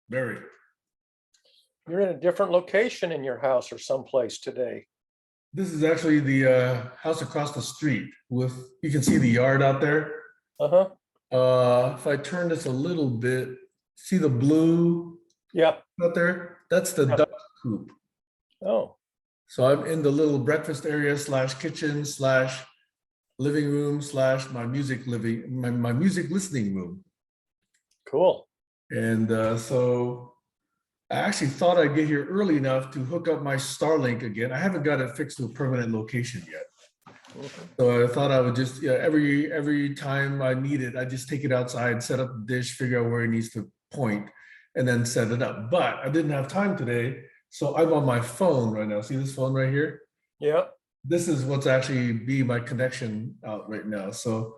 Very. You're in a different location in your house or someplace today. This is actually the house across the street with, you can see the yard out there. Uh-huh. If I turn this a little bit, see the blue Yeah. out there? That's the Yeah. duck coop. Oh, So I'm in the little breakfast area slash kitchen slash living room slash my music listening room. cool. And so I actually thought I'd get here early enough to hook up my Starlink again. I haven't got it fixed to a permanent location yet. Mhm. So I thought I would just, every time I need it, I just take it outside, set up the dish, figure out where it needs to point, and then set it up. But I didn't have time today, so I'm on my phone right now. See this phone right here? Yeah. This is what's actually be my connection out right now. So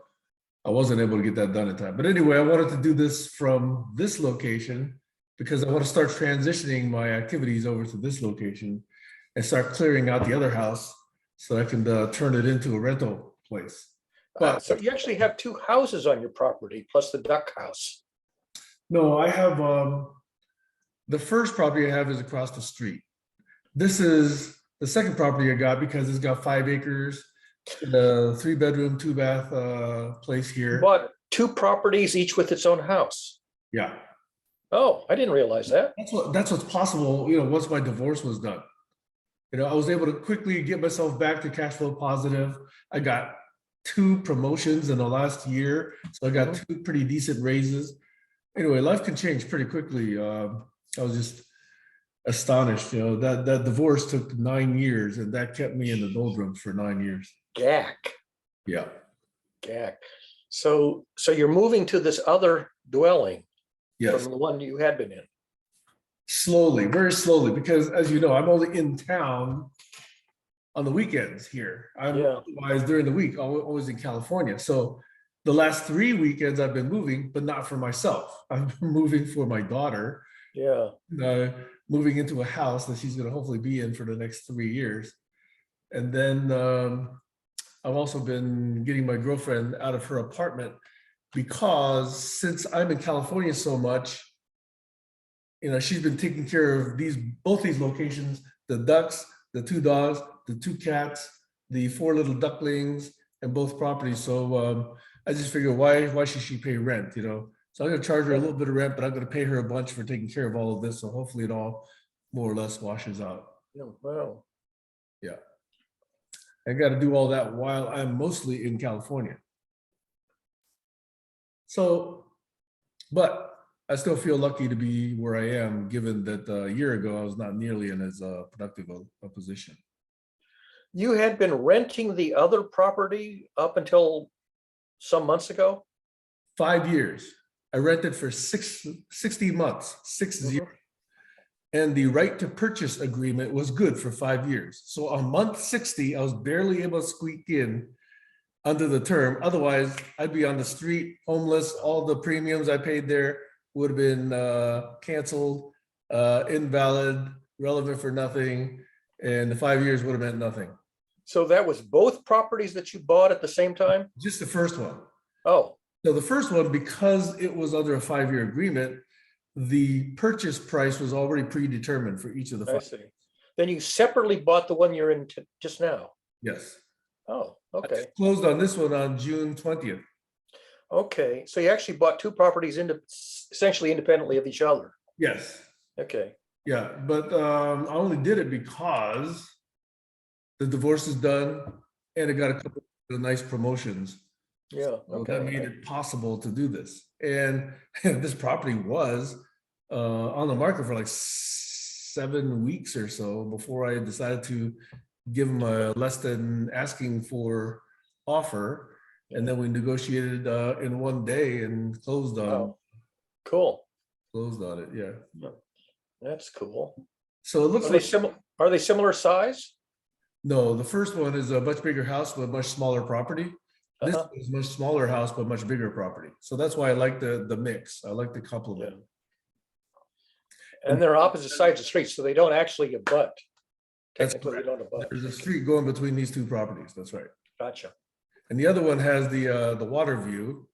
I wasn't able to get that done in time. But anyway, I wanted to do this from this location because I want to start transitioning my activities over to this location and start clearing out the other house so I can turn it into a rental place. But So you actually have two houses on your property plus the duck house. no, I have the first property I have is across the street. This is the second property I got because it's got 5 acres, 3-bedroom, 2-bath place You here. bought two properties, each with its own house. Yeah, Oh, I didn't realize that. that's what's possible. Once my divorce was done, I was able to quickly get myself back to cash flow positive. I got 2 promotions in the last year, so I got 2 pretty decent raises. Anyway, life can change pretty quickly. I was just astonished. That divorce took 9 years, and that kept me in the doldrums for 9 years. Gack, Yeah. gack. So you're moving to this other dwelling Yes. from the one you had been in. Slowly, very slowly, because as you know, I'm only in town on the weekends here. I'm Yeah. otherwise during the week, always in California. So the last 3 weekends I've been moving, but not for myself. I'm moving for my daughter, Yeah. moving into a house that she's going to hopefully be in for the next 3 years. And then I've also been getting my girlfriend out of her apartment because since I'm in California so much, she's been taking care of both these locations, the ducks, the 2 dogs, the 2 cats, the 4 little ducklings, and both properties. So I just figured, why should she pay rent? So I'm going to charge her a little bit of rent, but I'm going to pay her a bunch for taking care of all of this. So hopefully it all more or less washes out. Yeah, wow. Yeah. I got to do all that while I'm mostly in California. So, but I still feel lucky to be where I am, given that a year ago I was not nearly in as productive a position. You had been renting the other property up until some months ago? 5 years. I rented for 60 months, 60. And the right to purchase agreement was good for 5 years. So on month 60, I was barely able to squeak in under the term. Otherwise, I'd be on the street, homeless. All the premiums I paid there would have been canceled, invalid, relevant for nothing. And the 5 years would have meant nothing. So that was both properties that you bought at the same time? Just the first one. Oh, So the first one, because it was under a 5-year agreement, the purchase price was already predetermined for each of the I 5. see. Then you separately bought the one you're in just now? Yes. Oh, I okay. just closed on this one on June 20th. Okay, so you actually bought two properties essentially independently of each other? Yes. Okay. Yeah, but I only did it because the divorce is done and it got a couple of nice promotions. Yeah, So okay. that made it possible to do this. And this property was on the market for like 7 weeks or so before I decided to give them a less than asking for offer. And then we negotiated in one day and closed on Wow. Cool. it. Yeah. That's cool. So it looks like Are they similar size? no, the first one is a much bigger house but much smaller property. This is much smaller house but much bigger property. So that's why I like the mix. I like the complement. And they're opposite sides of the street, so they don't actually abut. That's Technically, they don't abut. There's a street going between these 2 properties. That's right. Gotcha. And the other one has the water view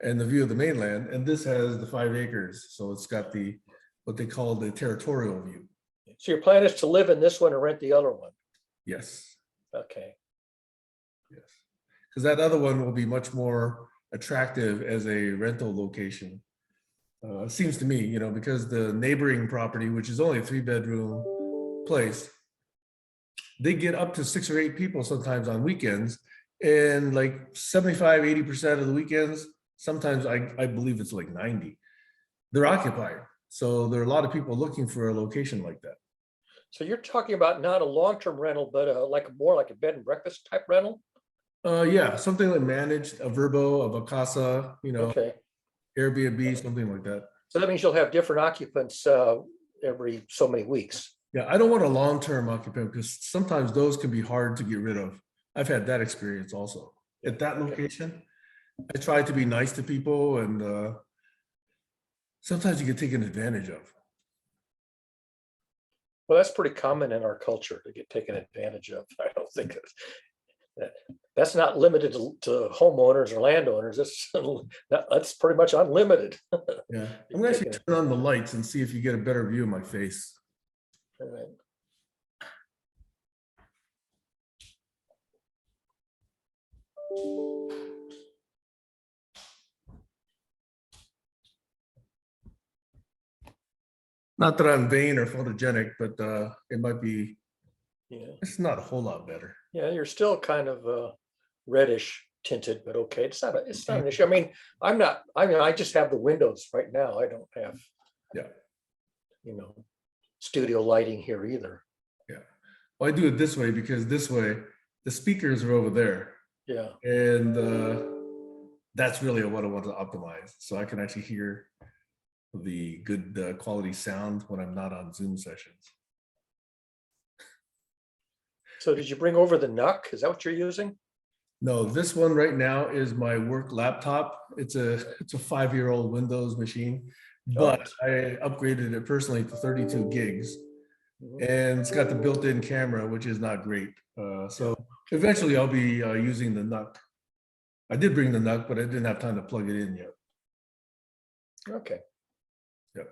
and the view of the mainland, and this has the 5 acres. So it's got the what they call the territorial view. So your plan is to live in this one and rent the other one? Yes, Okay. yes. Because that other one will be much more attractive as a rental location. It seems to me, because the neighboring property, which is only a 3-bedroom place, they get up to 6 or 8 people sometimes on weekends, and like 75-80% of the weekends, sometimes I believe it's like 90, they're occupied. So there are a lot of people looking for a location like that. So you're talking about not a long-term rental, but more like a bed and breakfast type rental? Yeah, something like managed, a Verbo, a Vacasa, Okay. Airbnb, something like that. So that means you'll have different occupants every so many weeks. Yeah, I don't want a long-term occupant because sometimes those can be hard to get rid of. I've had that experience also. At that location, I try to be nice to people, and sometimes you get taken advantage of. Well, that's pretty common in our culture to get taken advantage of. I don't think that's not limited to homeowners or landowners. That's pretty much unlimited. Yeah, I'm gonna actually turn on the lights and see if you get a better view of my face. All right. Not that I'm vain or photogenic, but it might be, Yeah. it's not a whole lot better. Yeah, you're still kind of reddish tinted, but okay. It's not an issue. I mean, I just have the windows right now. I don't have, Yeah. Studio lighting here either. Yeah. Well, I do it this way because this way the speakers are over there. Yeah. And that's really what I want to optimize. So I can actually hear the good quality sound when I'm not on Zoom sessions. So did you bring over the NUC? Is that what you're using? No, this one right now is my work laptop. It's a 5-year-old Windows machine, but I upgraded it personally to 32 gigs. And it's got the built-in camera, which is not great. So eventually I'll be using the NUC. I did bring the NUC, but I didn't have time to plug it in yet. Okay. Yep.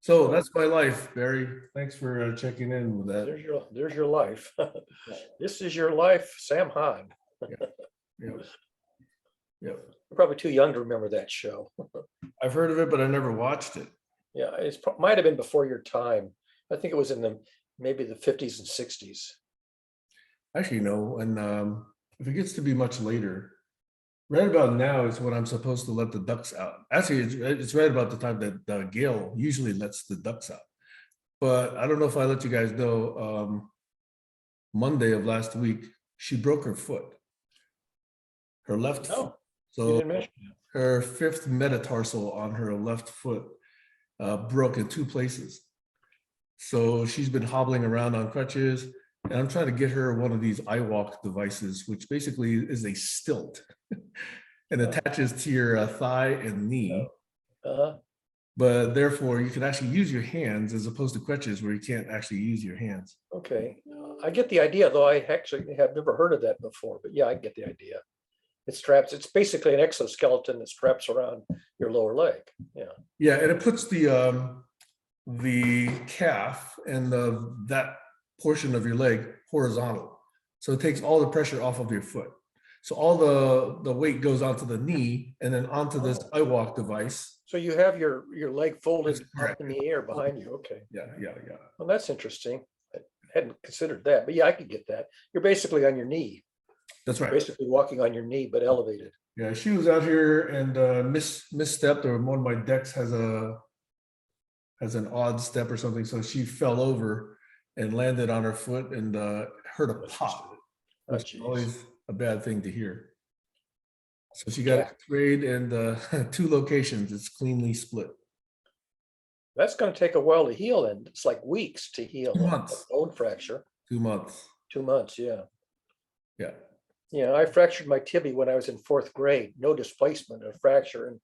So that's my life, Barry. Thanks for checking in with that. There's your life. This is your life, Sam Hahn. Yep. You're probably too young to remember that show. I've heard of it, but I never watched it. Yeah, it might have been before your time. I think it was in maybe the 50s and 60s. Actually, no. And if it gets to be much later, right about now is when I'm supposed to let the ducks out. Actually, it's right about the time that Gail usually lets the ducks out. But I don't know if I let you guys know, Monday of last week, she broke her foot. Her left foot. So her 5th metatarsal on her left foot broke in 2 places. So she's been hobbling around on crutches, and I'm trying to get her one of these iWalk devices, which basically is a stilt and attaches to your thigh and knee. But therefore, you can actually use your hands as opposed to crutches where you can't actually use your hands. Okay, I get the idea, though I actually have never heard of that before, but yeah, I get the idea. It's basically an exoskeleton that straps around your lower leg. Yeah. Yeah, and it puts the calf and that portion of your leg horizontal. So it takes all the pressure off of your foot. So all the weight goes onto the knee and then onto this iWalk device. So you have your leg folded up in the air behind you. Okay. Yeah. Well, that's interesting. I hadn't considered that, but yeah, I could get that. You're basically on your knee. That's right. Basically walking on your knee, but elevated. Yeah, she was out here and misstepped, or one of my decks has an odd step or something. So she fell over and landed on her foot and heard a pop, which is always a bad thing to hear. So she got x-rayed and 2 locations. It's cleanly split. That's going to take a while to heal, and it's like weeks to heal. 2 months. A bone fracture. 2 months. 2 months, yeah. Yeah. Yeah, I fractured my tibia when I was in 4th grade. No displacement, a fracture, and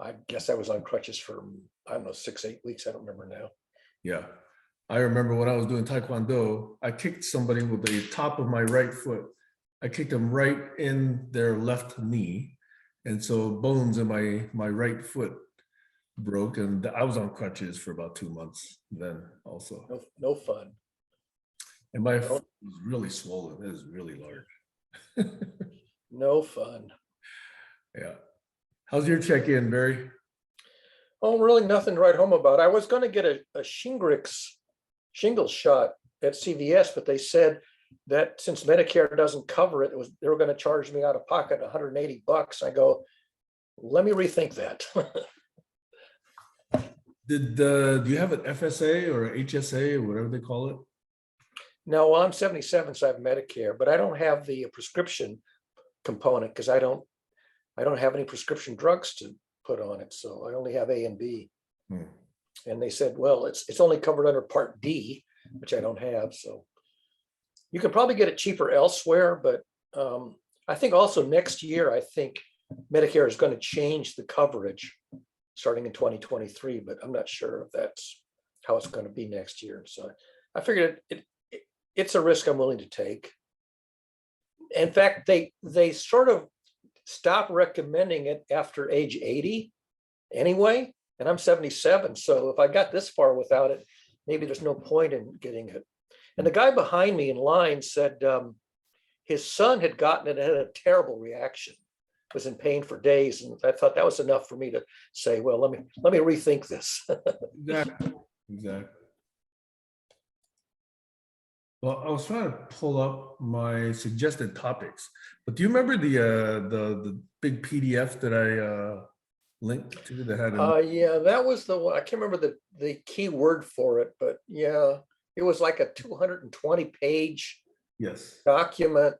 I guess I was on crutches for, I don't know, 6-8 weeks. I don't remember now. Yeah. I remember when I was doing Taekwondo, I kicked somebody with the top of my right foot. I kicked them right in their left knee. And so bones in my right foot broke, and I was on crutches for about 2 months then also. No fun. And my foot was really swollen. It was really large. No fun. Yeah. How's your check-in, Barry? Oh, really nothing to write home about. I was going to get a shingles shot at CVS, but they said that since Medicare doesn't cover it, they were going to charge me out of pocket $180. I go, let me rethink that. Do you have an FSA or HSA or whatever they call it? No, well, I'm 77, so I have Medicare, but I don't have the prescription component because I don't have any prescription drugs to put on it. So I only have A and B. And they said, well, it's only covered under Part D, which I don't have. So you can probably get it cheaper elsewhere, but I think also next year, I think Medicare is going to change the coverage starting in 2023, but I'm not sure if that's how it's going to be next year. So I figured it's a risk I'm willing to take. In fact, they sort of stopped recommending it after age 80 anyway, and I'm 77. So if I got this far without it, maybe there's no point in getting it. And the guy behind me in line said his son had gotten it and had a terrible reaction, was in pain for days. And I thought that was enough for me to say, well, let me rethink this. Exactly. Well, I was trying to pull up my suggested topics, but do you remember the big PDF that I linked to that had? Yeah, that was the one. I can't remember the key word for it, but yeah, it was like a 220-page document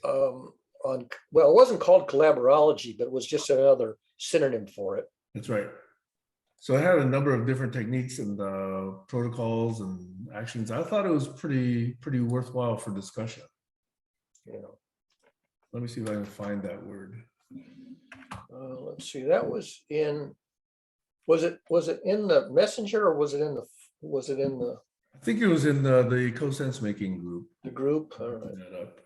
on, well, it wasn't called Collaborology, but it was just another synonym for it. That's right. So it had a number of different techniques and protocols and actions. I thought it was pretty worthwhile for discussion. You know, let me see if I can find that word. Let's see. That was in. Was it in the messenger or was it in the? I think it was in the co-sense making group. The group. All right. That up.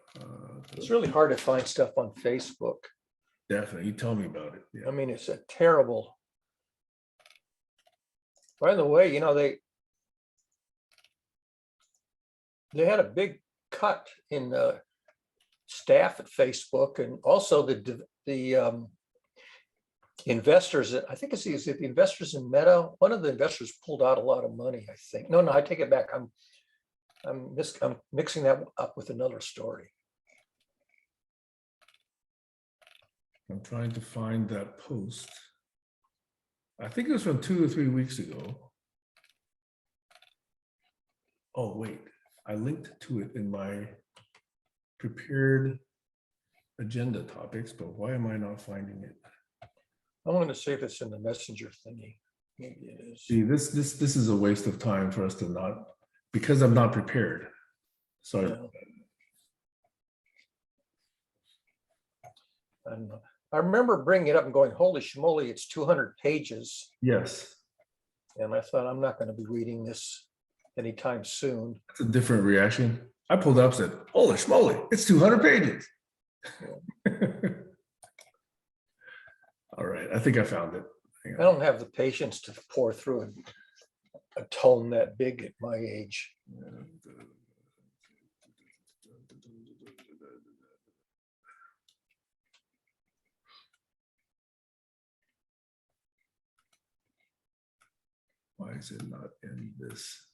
It's really hard to find stuff on Facebook. Definitely, you tell me about it. Yeah. I mean, it's a terrible. By the way, you know, they had a big cut in staff at Facebook, and also the investors. I think it's the investors in Meta. One of the investors pulled out a lot of money. I think. No, I take it back. I'm mixing that up with another story. I'm trying to find that post. I think it was from 2 or 3 weeks ago. Oh, wait, I linked to it in my prepared agenda topics, but why am I not finding it? I wanted to see if it's in the messenger thingy. Maybe it is. See, this is a waste of time for us to not, because I'm not prepared. Sorry. Yeah. I don't know. I remember bringing it up and going, holy schmoly, it's 200 pages. Yes. And I thought, I'm not going to be reading this anytime soon. That's a different reaction. I pulled up and said, holy schmoly, it's 200 pages. Yeah. All right, I think I found it. I don't have the patience to pour through a tome that big at my age. Why is it not in this?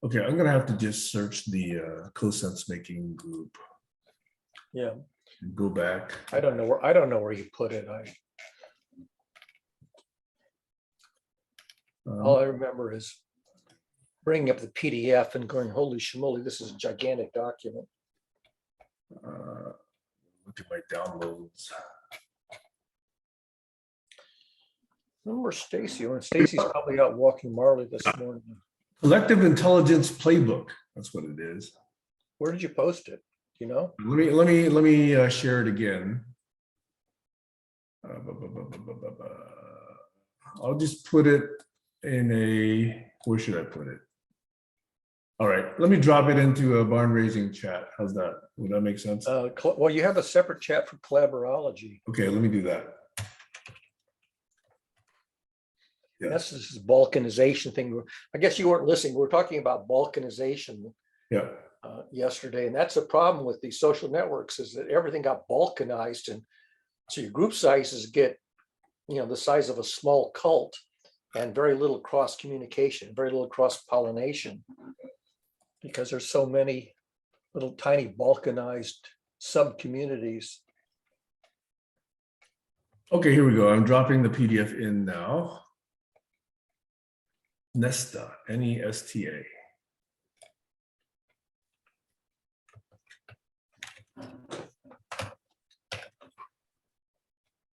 Okay, I'm gonna have to just search the co-sense making group. Yeah. And go back. I don't know where you put it. All I remember is bringing up the PDF and going, holy schmoly, this is a gigantic document. Look at my downloads. Remember Stacy? Stacy's probably out walking Marley this morning. Collective Intelligence Playbook. That's what it is. Where did you post it? You know? Let me share it again. I'll just put it in a. Where should I put it? All right, let me drop it into a barn raising chat. How's that? Would that make sense? Well, you have a separate chat for Collaborology. Okay, let me do that. Yeah. That's this balkanization thing. I guess you weren't listening. We were talking about balkanization Yeah. yesterday, and that's a problem with these social networks, is that everything got balkanized, and so your group sizes get, the size of a small cult, and very little cross communication, very little cross pollination, because there's so many little tiny balkanized sub communities. Okay, here we go. I'm dropping the PDF in now. Nesta, Nesta.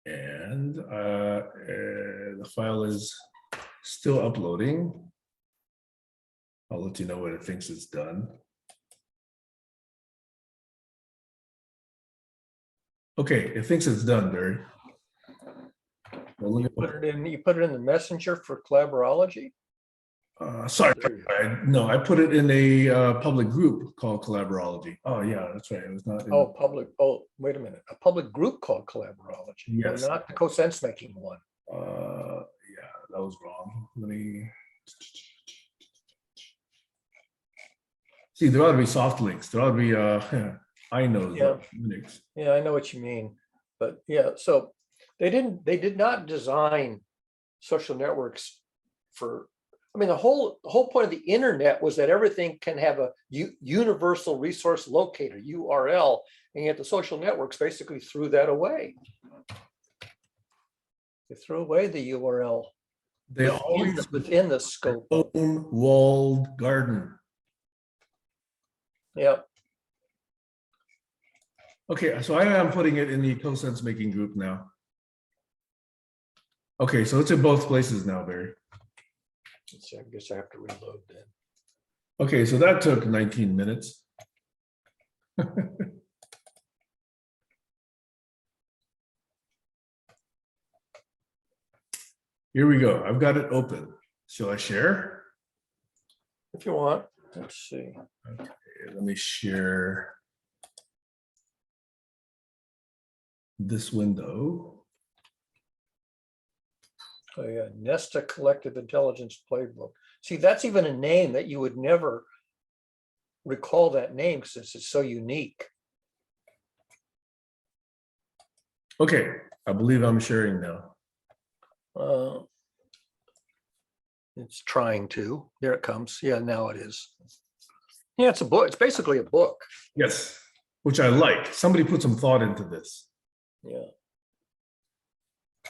And the file is still uploading. I'll let you know when it thinks it's done. Okay, it thinks it's done, Barry. Well, You put it in the messenger for Collaborology? Sorry, no, I put it in a public group called Collaborology. Oh yeah, that's right. It was not. Wait a minute. A public group called Collaborology. Yes. Not the co-sense making one. Yeah, that was wrong. Let me see. There ought to be soft links. There ought to be I know Linux. Yeah, I know what you mean. But yeah, so they did not design social networks for, the whole point of the internet was that everything can have a universal resource locator, URL, and yet the social networks basically threw that away. They threw away the URL. They always within the scope. Own walled garden. Yeah. Okay, so I am putting it in the co-sense making group now. Okay, so it's in both places now, Barry. Let's see, I guess I have to reload then. Okay, so that took 19 minutes. Here we go. I've got it open. Shall I share? If you want. Let's see. Okay, let me share this window. Oh yeah, Nesta Collective Intelligence Playbook. See, that's even a name that you would never recall that name since it's so unique. Okay, I believe I'm sharing now. It's trying to. There it comes. Yeah, now it is. Yeah, it's a book. It's basically a book. Yes, which I like. Somebody put some thought into this. Yeah.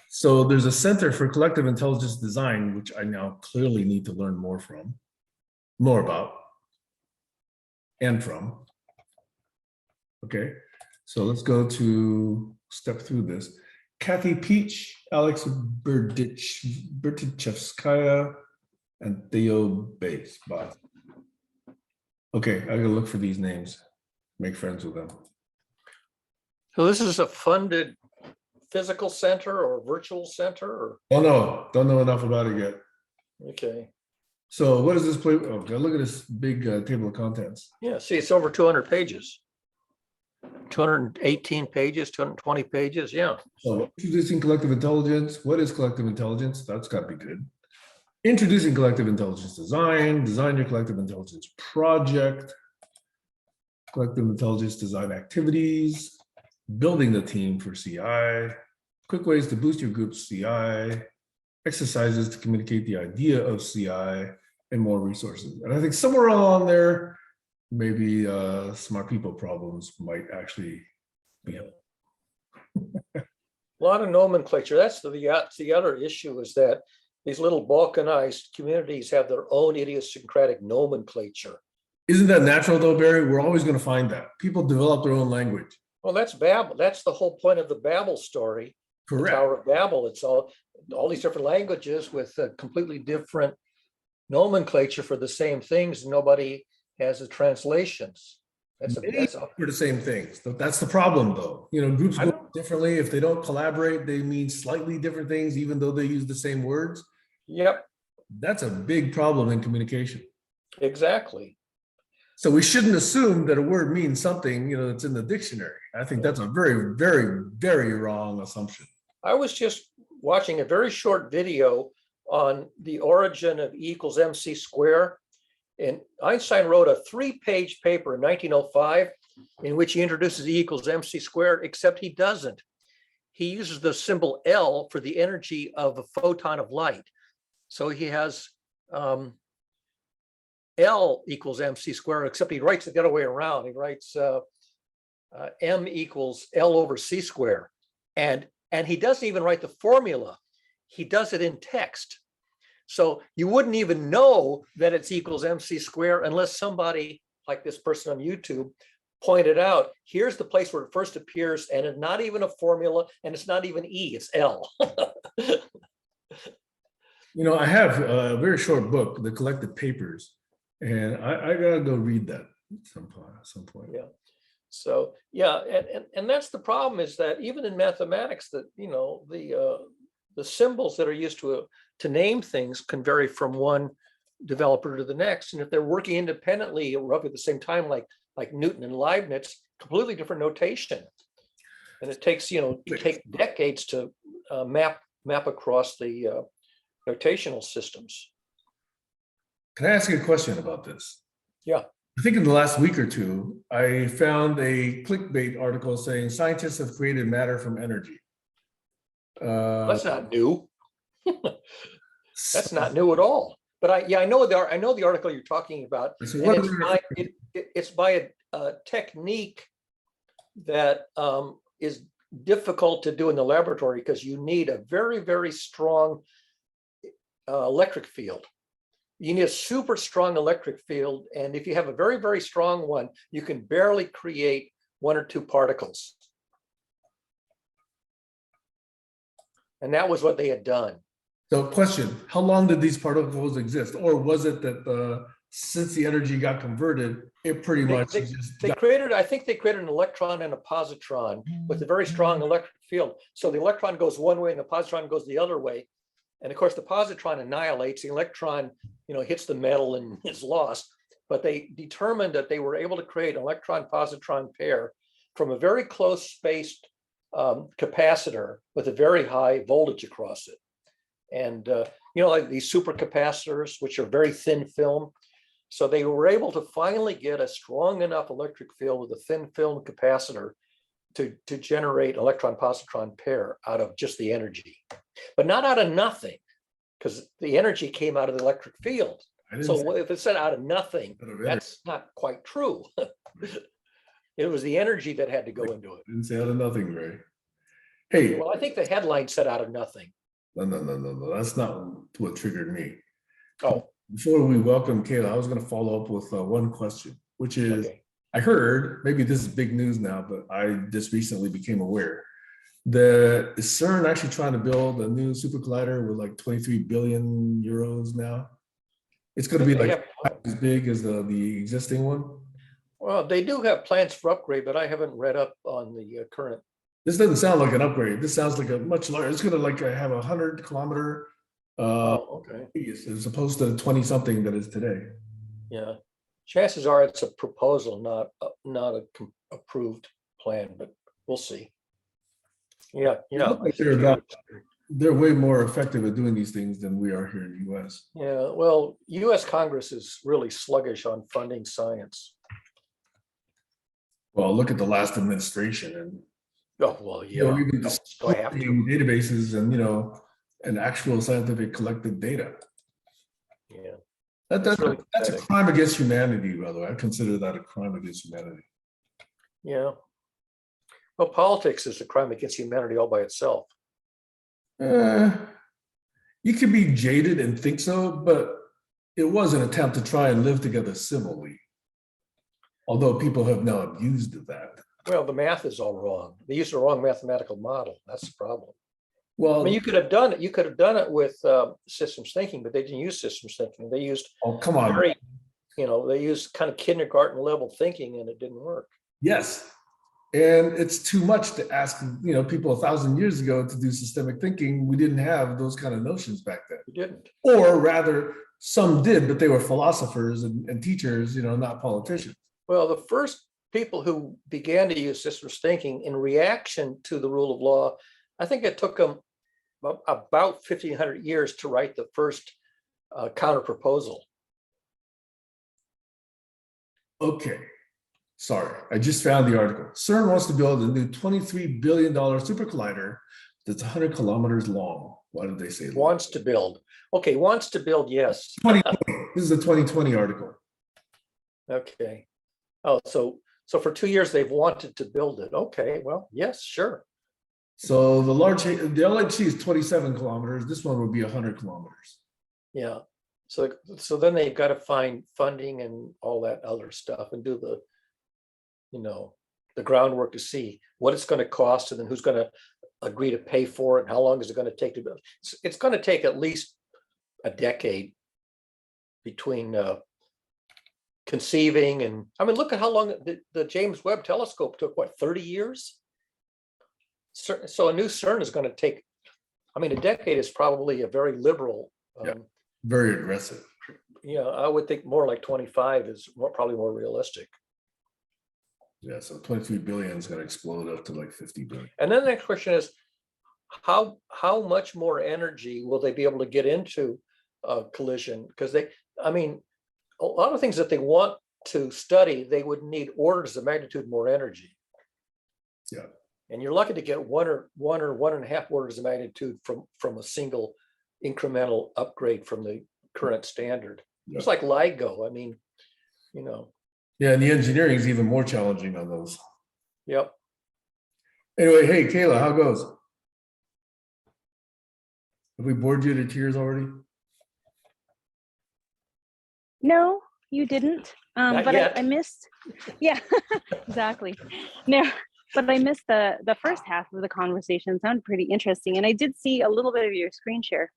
So there's a Center for Collective Intelligence Design, which I now clearly need to learn more about, and from. Okay, so let's go step through this. Kathy Peach, Alex Bertichevskaya, and Theo Bates. Okay, I gotta look for these names, make friends with them. So this is a funded physical center or virtual center? Or? Don't know enough about it yet. Okay. So what is this play? Oh, look at this big table of contents. Yeah, see, it's over 200 pages. 218 pages, 220 pages, yeah. So introducing collective intelligence. What is collective intelligence? That's got to be good. Introducing collective intelligence design your collective intelligence project, collective intelligence design activities, building the team for CI, quick ways to boost your group's CI, exercises to communicate the idea of CI, and more resources. And I think somewhere along there, maybe smart people problems might actually be. A lot of nomenclature. That's the other issue, is that these little balkanized communities have their own idiosyncratic nomenclature. Isn't that natural though, Barry? We're always going to find that. People develop their own language. Well, that's Babel. That's the whole point of the Babel story. Correct. The Tower of Babel. It's all these different languages with completely different nomenclature for the same things. Nobody has the translations. That's for the same things. That's the problem, though. Groups go differently. If they don't collaborate, they mean slightly different things, even though they use the same words. Yep. That's a big problem in communication. Exactly. So we shouldn't assume that a word means something, that's in the dictionary. I think that's a very, very, very wrong assumption. I was just watching a very short video on the origin of E equals MC square. And Einstein wrote a 3-page paper in 1905 in which he introduces E equals MC squared, except he doesn't. He uses the symbol L for the energy of a photon of light. So he has L equals MC squared, except he writes it the other way around. He writes M equals L over C squared. And he doesn't even write the formula. He does it in text. So you wouldn't even know that it's equals MC squared unless somebody like this person on YouTube pointed out, here's the place where it first appears, and it's not even a formula, and it's not even E, it's L. I have a very short book, The Collected Papers, and I gotta go read that at some point. Yeah. So yeah, and that's the problem, is that even in mathematics, that the symbols that are used to name things can vary from one developer to the next. And if they're working independently roughly at the same time, like Newton and Leibniz, completely different notation. And it takes, decades to map across the notational systems. Can I ask you a question about this? Yeah. I think in the last week or two, I found a clickbait article saying scientists have created matter from energy. That's not new. That's not new at all. But I know the article you're talking about. So and it's by a technique that is difficult to do in the laboratory, because you need a very, very strong electric field. You need a super strong electric field. And if you have a very, very strong one, you can barely create 1 or 2 particles. And that was what they had done. So question, how long did these particles exist? Or was it that since the energy got converted, it pretty much I think they created an electron and a positron with a very strong electric field. So the electron goes one way and the positron goes the other way. And of course, the positron annihilates, the electron, hits the metal and is lost. But they determined that they were able to create an electron-positron pair from a very close spaced capacitor with a very high voltage across it. And, like these supercapacitors, which are very thin film. So they were able to finally get a strong enough electric field with a thin film capacitor to generate electron-positron pair out of just the energy, but not out of nothing, because the energy came out of the electric field. So if it said out of nothing, that's not quite true. It was the energy that had to go into it. Didn't say out of nothing, Ray. Hey. Well, I think the headline said out of nothing. No. That's not what triggered me. Oh. Before we welcome Kayla, I was going to follow up with one question, which is, okay. I heard, maybe this is big news now, but I just recently became aware that is CERN actually trying to build a new super collider with like 23 billion euros now. It's going to be like as big as the existing one. Well, they do have plans for upgrade, but I haven't read up on the current. This doesn't sound like an upgrade. This sounds like a much larger. It's going to like have 100-kilometer as opposed to the 20-something that is today. Yeah, chances are it's a proposal, not a approved plan, but we'll see. Yeah, they're way more effective at doing these things than we are here in the U.S. Yeah, well, U.S. Congress is really sluggish on funding science. Well, look at the last administration, and even databases and and actual scientific collected data. Yeah, that's a crime against humanity, brother. I consider that a crime against humanity. Yeah. Well, politics is a crime against humanity all by itself. You can be jaded and think so, but it was an attempt to try and live together civilly. Although people have now abused that. Well, the math is all wrong. They used the wrong mathematical model. That's the problem. Well, I mean, you could have done it. You could have done it with systems thinking, but they didn't use systems thinking. They used come on. They used kind of kindergarten level thinking, and it didn't work. Yes. And it's too much to ask, people 1,000 years ago to do systemic thinking. We didn't have those kind of notions back then. We didn't. Or rather, Some did, but they were philosophers and teachers, not politicians. Well, the first people who began to use systems thinking in reaction to the rule of law, I think it took them about 1,500 years to write the first counter proposal. Okay, sorry, I just found the article. CERN wants to build a new $23 billion super collider that's 100 kilometers long. Why did they say that? Wants to build. Okay, wants to build, yes. 2020. This is a 2020 article. Okay. Oh, so for 2 years they've wanted to build it. Okay, well, yes, sure. So the LHC is 27 kilometers. This one would be 100 kilometers. Yeah. So then they've got to find funding and all that other stuff and do the, the groundwork to see what it's going to cost and then who's going to agree to pay for it and how long is it going to take to build. It's going to take at least a decade between conceiving and, I mean, look at how long the James Webb Telescope took, what, 30 years? So a new CERN is going to take, I mean, a decade is probably a very liberal. Very aggressive. Yeah, I would think more like 25 is probably more realistic. Yeah, so 23 billion is going to explode up to like 50 billion. And then the next question is, how much more energy will they be able to get into a collision? Because I mean, a lot of things that they want to study, they would need orders of magnitude more energy. Yeah. And you're lucky to get one or 1.5 orders of magnitude from a single incremental upgrade from the current standard. Yeah. It's like LIGO. I mean, Yeah, and the engineering is even more challenging on those. Yep. Anyway, hey, Kayla, how goes? Have we bored you to tears already? No, you didn't. Not but yet. I missed. Yeah, exactly. No, but I missed the first half of the conversation. It sounded pretty interesting, and I did see a little bit of your screen share.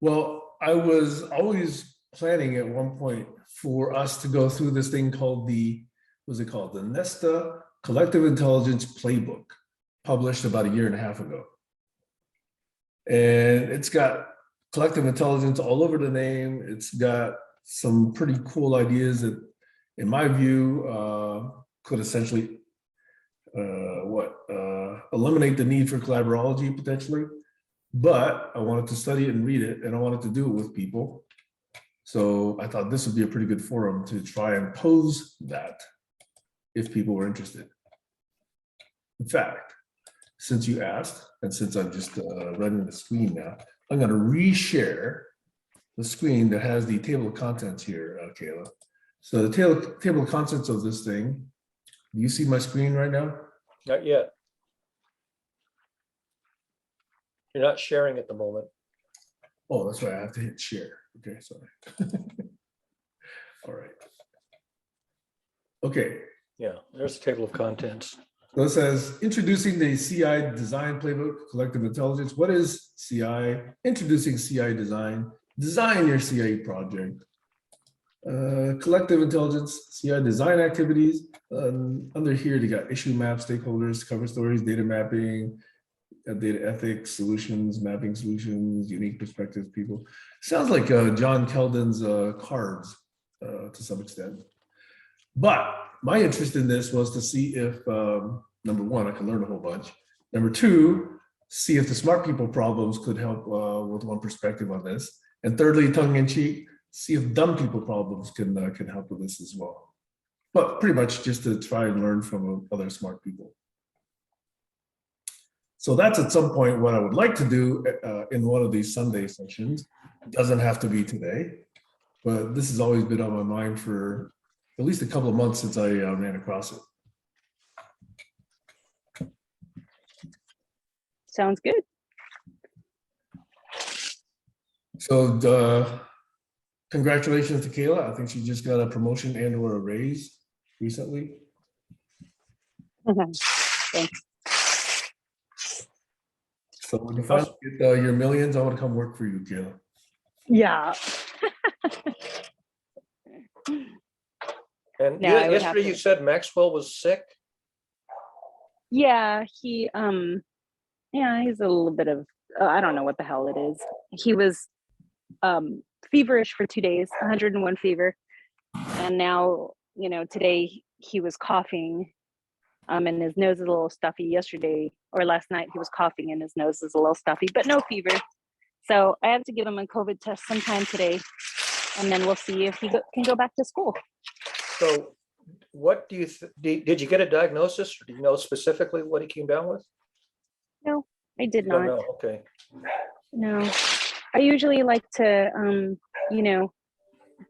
Well, I was always planning at one point for us to go through this thing called the Nesta Collective Intelligence Playbook, published about 1.5 years ago. And it's got collective intelligence all over the name. It's got some pretty cool ideas that, in my view, could essentially eliminate the need for collaborology potentially. But I wanted to study it and read it, and I wanted to do it with people. So I thought this would be a pretty good forum to try and pose that if people were interested. In fact, since you asked, and since I'm just running the screen now, I'm going to reshare the screen that has the table of contents here, Kayla. So the table of contents of this thing, do you see my screen right now? Not yet. You're not sharing at the moment. Oh, that's right. I have to hit share. Okay, sorry. All right. Okay. Yeah, there's the table of contents. So it says, introducing the CI design playbook, collective intelligence. What is CI? Introducing CI design. Design your CI project. Collective intelligence, CI design activities. Under here, they got issue maps, stakeholders, cover stories, data mapping, data ethics, solutions, mapping solutions, unique perspectives, people. Sounds like John Keldon's cards to some extent. But my interest in this was to see if, number one, I can learn a whole bunch. Number two, see if the smart people problems could help with one perspective on this. And thirdly, tongue in cheek, see if dumb people problems can help with this as well. But pretty much just to try and learn from other smart people. So that's at some point what I would like to do in one of these Sunday sessions. It doesn't have to be today, but this has always been on my mind for at least a couple of months since I ran across it. Sounds good. So congratulations to Kayla. I think she just got a promotion and or a raise recently. Thanks. So when you finally get your millions, I want to come work for you, Kayla. Yeah. And No, I would yesterday have you to. said Maxwell was sick. Yeah, he's a little bit of I don't know what the hell it is. He was feverish for 2 days, 101 fever. And now, today he was coughing, and his nose is a little stuffy. Yesterday or last night, he was coughing and his nose is a little stuffy, but no fever. So I have to give him a COVID test sometime today, and then we'll see if he can go back to school. So what do you, did you get a diagnosis? Or do you know specifically what he came down with? No, I did You don't not. know, okay. No, I usually like to,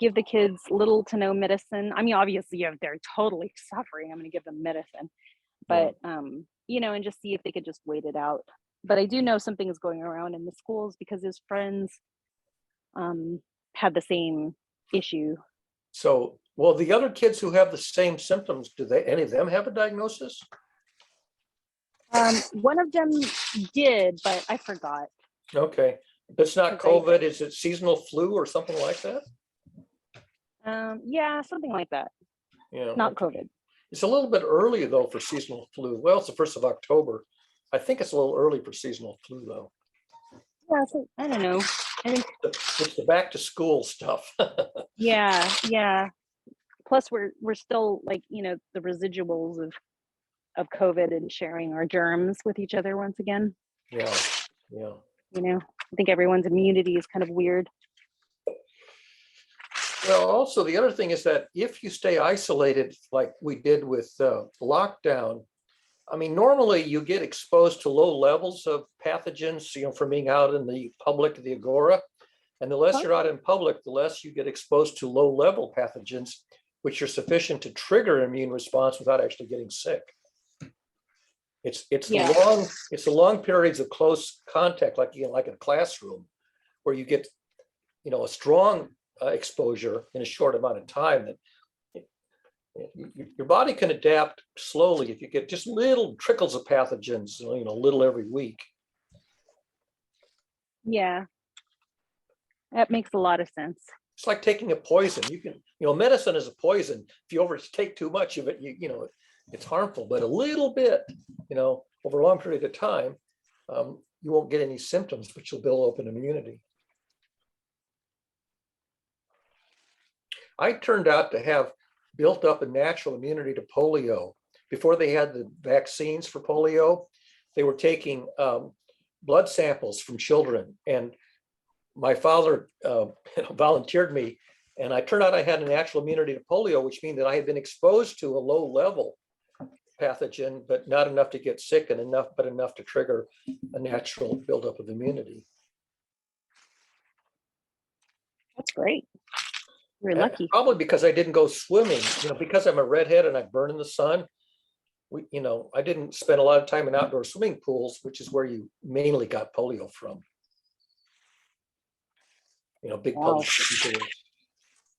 give the kids little to no medicine. I mean, obviously, if they're totally suffering, I'm going to give them medicine, but, and just see if they could just wait it out. But I do know something is going around in the schools because his friends had the same issue. So, well, the other kids who have the same symptoms, do any of them have a diagnosis? One of them did, but I forgot. Okay, it's not Because COVID, is it seasonal flu or something like that? Yeah, something like that. Yeah. Not okay. COVID. It's a little bit early though for seasonal flu. Well, it's the 1st of October. I think it's a little early for seasonal flu though. Yeah, so I don't know. I think It's the back to school stuff. yeah. Plus we're still like, the residuals of COVID and sharing our germs with each other once again. Yeah. I think everyone's immunity is kind of weird. Well, also the other thing is that if you stay isolated like we did with lockdown, I mean, normally you get exposed to low levels of pathogens, from being out in the public, the agora. And the less you're out in public, the less you get exposed to low level pathogens, which are sufficient to trigger an immune response without actually getting sick. It's the long periods of close contact, like like in a classroom, where you get, a strong exposure in a short amount of time that your body can adapt slowly if you get just little trickles of pathogens, little every week. Yeah, that makes a lot of sense. It's like taking a poison. You can, medicine is a poison. If you overtake too much of it, it's harmful. But a little bit, over a long period of time, you won't get any symptoms, but you'll build up an immunity. I turned out to have built up a natural immunity to polio. Before they had the vaccines for polio, they were taking blood samples from children. And my father volunteered me, and I turned out I had a natural immunity to polio, which means that I had been exposed to a low level pathogen, but not enough to get sick and enough to trigger a natural buildup of immunity. That's great. You're lucky. Probably because I didn't go swimming, because I'm a redhead and I burn in the sun. I didn't spend a lot of time in outdoor swimming pools, which is where you mainly got polio from. Big public pools.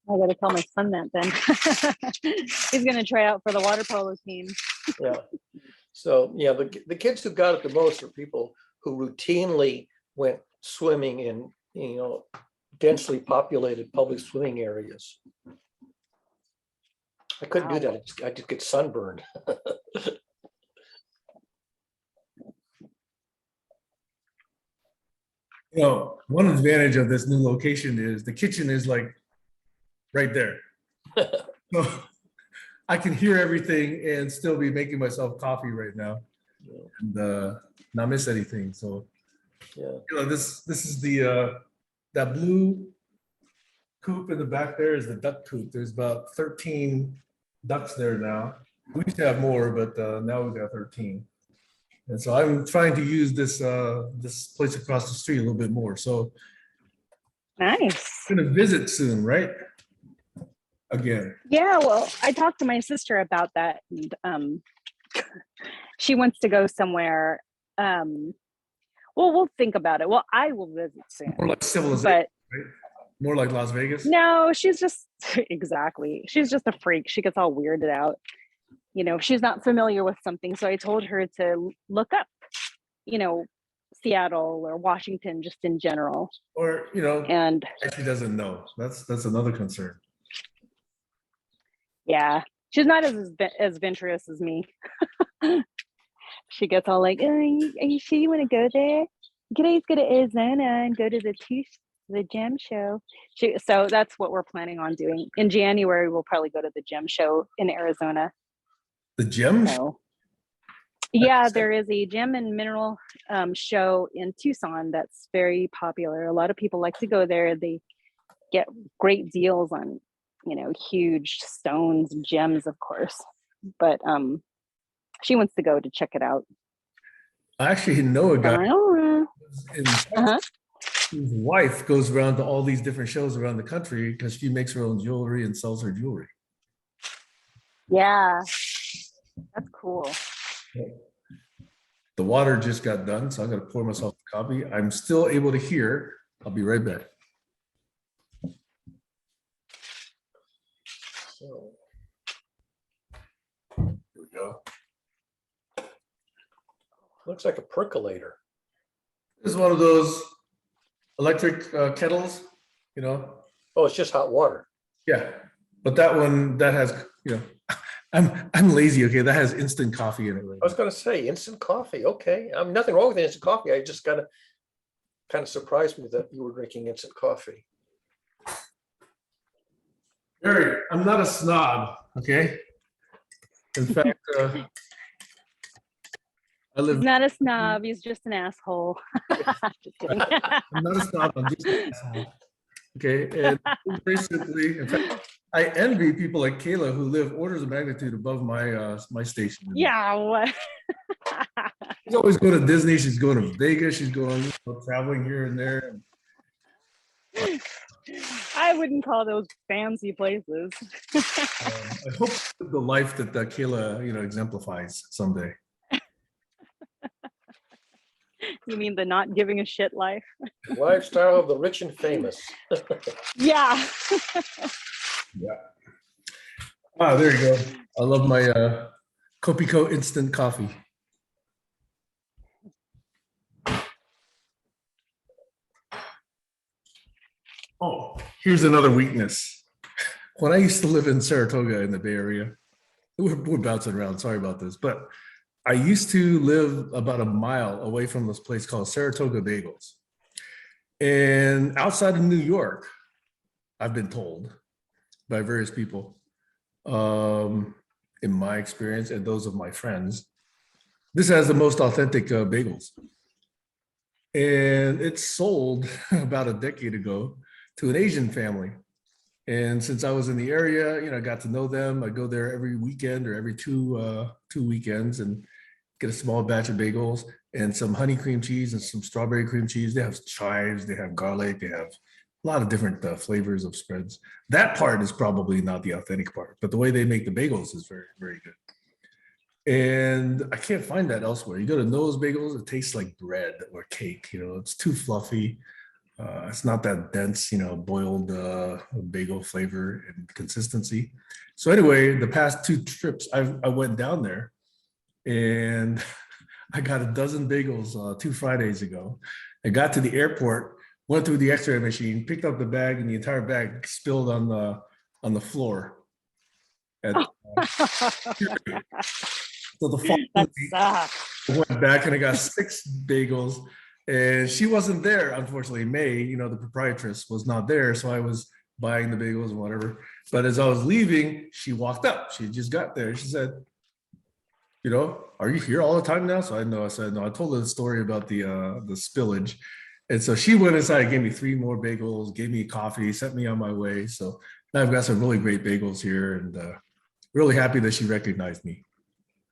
I gotta tell my son that then. He's gonna try out for the water polo team. Yeah. So the kids who got it the most are people who routinely went swimming in densely populated public swimming areas. I couldn't do that. I just get sunburned. One advantage of this new location is the kitchen is like right there. So I can hear everything and still be making myself coffee right now and not miss anything. So, this is that blue coop in the back there is the duck coop. There's about 13 ducks there now. We used to have more, but now we've got 13. And so I'm trying to use this place across the street a little bit more. So nice. I'm gonna visit soon, right? Again. Yeah, well, I talked to my sister about that, and she wants to go somewhere. Well, we'll think about it. Well, I will visit soon. More like civilization, but right? More like Las Vegas. No, she's just exactly. She's just a freak. She gets all weirded out. She's not familiar with something. So I told her to look up, Seattle or Washington, just in general. Or, and she doesn't know. That's another concern. Yeah, she's not as adventurous as me. She gets all like, are you sure you want to go there? You can always go to Arizona and go to the The gem show. So that's what we're planning on doing. In January, we'll probably go to the gem show in Arizona. The gem? So yeah, there is a gem and mineral show in Tucson that's very popular. A lot of people like to go there. They get great deals on, huge stones, gems, of course. But she wants to go to check it out. I actually know a So guy I'm like, oh, in uh-huh. his wife goes around to all these different shows around the country because she makes her own jewelry and sells her jewelry. Yeah, that's cool. The water just got done, so I'm going to pour myself a coffee. I'm still able to hear. I'll be right back. So, Here we go. looks like a percolator. This is one of those electric kettles, Oh, it's just hot water. Yeah, but that one that has, I'm lazy. Okay, that has instant coffee in it. Right I was going to say instant coffee. Okay. Nothing wrong with instant coffee. I just got to kind of surprised me that you were drinking instant coffee. Barry, I'm not a snob. Okay. In fact, I He's live. not a snob. He's just an asshole. Just kidding. I'm not a snob. I'm just an asshole. Okay, and very simply, in fact, I envy people like Kayla who live orders of magnitude above my station. Yeah. What? She's always going to Disney. She's going to Vegas. She's going traveling here and there. I wouldn't call those fancy places. I hope the life that Kayla, exemplifies someday. You mean the not giving a shit life? Lifestyle of the rich and famous. Yeah. Yeah. Ah, there you go. I love my Copico instant coffee. Oh, here's another weakness. When I used to live in Saratoga in the Bay Area, we're bouncing around. Sorry about this, but I used to live about a mile away from this place called Saratoga Bagels. And outside of New York, I've been told by various people, in my experience and those of my friends, this has the most authentic bagels. And it's sold about a decade ago to an Asian family. And since I was in the area, I got to know them. I go there every weekend or every two weekends and get a small batch of bagels and some honey cream cheese and some strawberry cream cheese. They have chives, they have garlic, they have a lot of different flavors of spreads. That part is probably not the authentic part, but the way they make the bagels is very, very good. And I can't find that elsewhere. You go to Noah's Bagels, it tastes like bread or cake. It's too fluffy. It's not that dense, boiled bagel flavor and consistency. So anyway, the past two trips, I went down there and I got a dozen bagels 2 Fridays ago. I got to the airport, went through the X-ray machine, picked up the bag, and the entire bag spilled on the floor. So the following week, I went back and I got 6 bagels, and she wasn't there. Unfortunately, May, the proprietress, was not there, so I was buying the bagels and whatever. But as I was leaving, she walked up. She just got there. She said, are you here all the time now? So I said, no, I told her the story about the spillage. And so she went inside, gave me 3 more bagels, gave me coffee, sent me on my way. So now I've got some really great bagels here and really happy that she recognized me.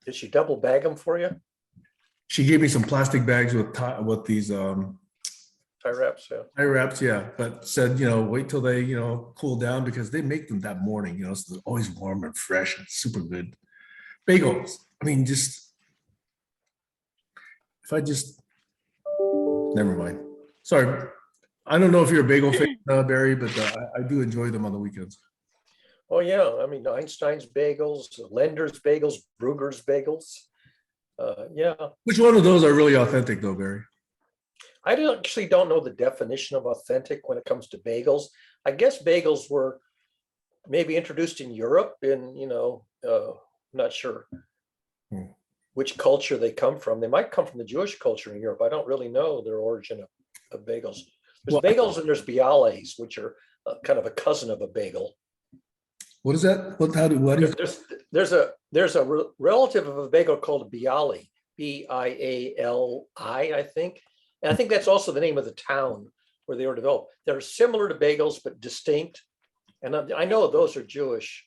Did she double bag them for you? She gave me some plastic bags with these tie wraps, yeah. tie wraps, yeah, but said, wait till they, cool down because they make them that morning, so they're always warm and fresh and super good. Bagels. I mean, never mind. Sorry. I don't know if you're a bagel fan, Barry, but I do enjoy them on the weekends. Oh, yeah. I mean, Einstein's bagels, Lender's bagels, Brugger's bagels. Yeah. Which one of those are really authentic, though, Barry? I actually don't know the definition of authentic when it comes to bagels. I guess bagels were maybe introduced in Europe in, not sure which culture they come from. They might come from the Jewish culture in Europe. I don't really know their origin of bagels. There's Well, bagels and there's bialys, which are kind of a cousin of a bagel. what is that? What is? There's a relative of a bagel called a bialy, Biali, I think. And I think that's also the name of the town where they were developed. They're similar to bagels, but distinct. And I know those are Jewish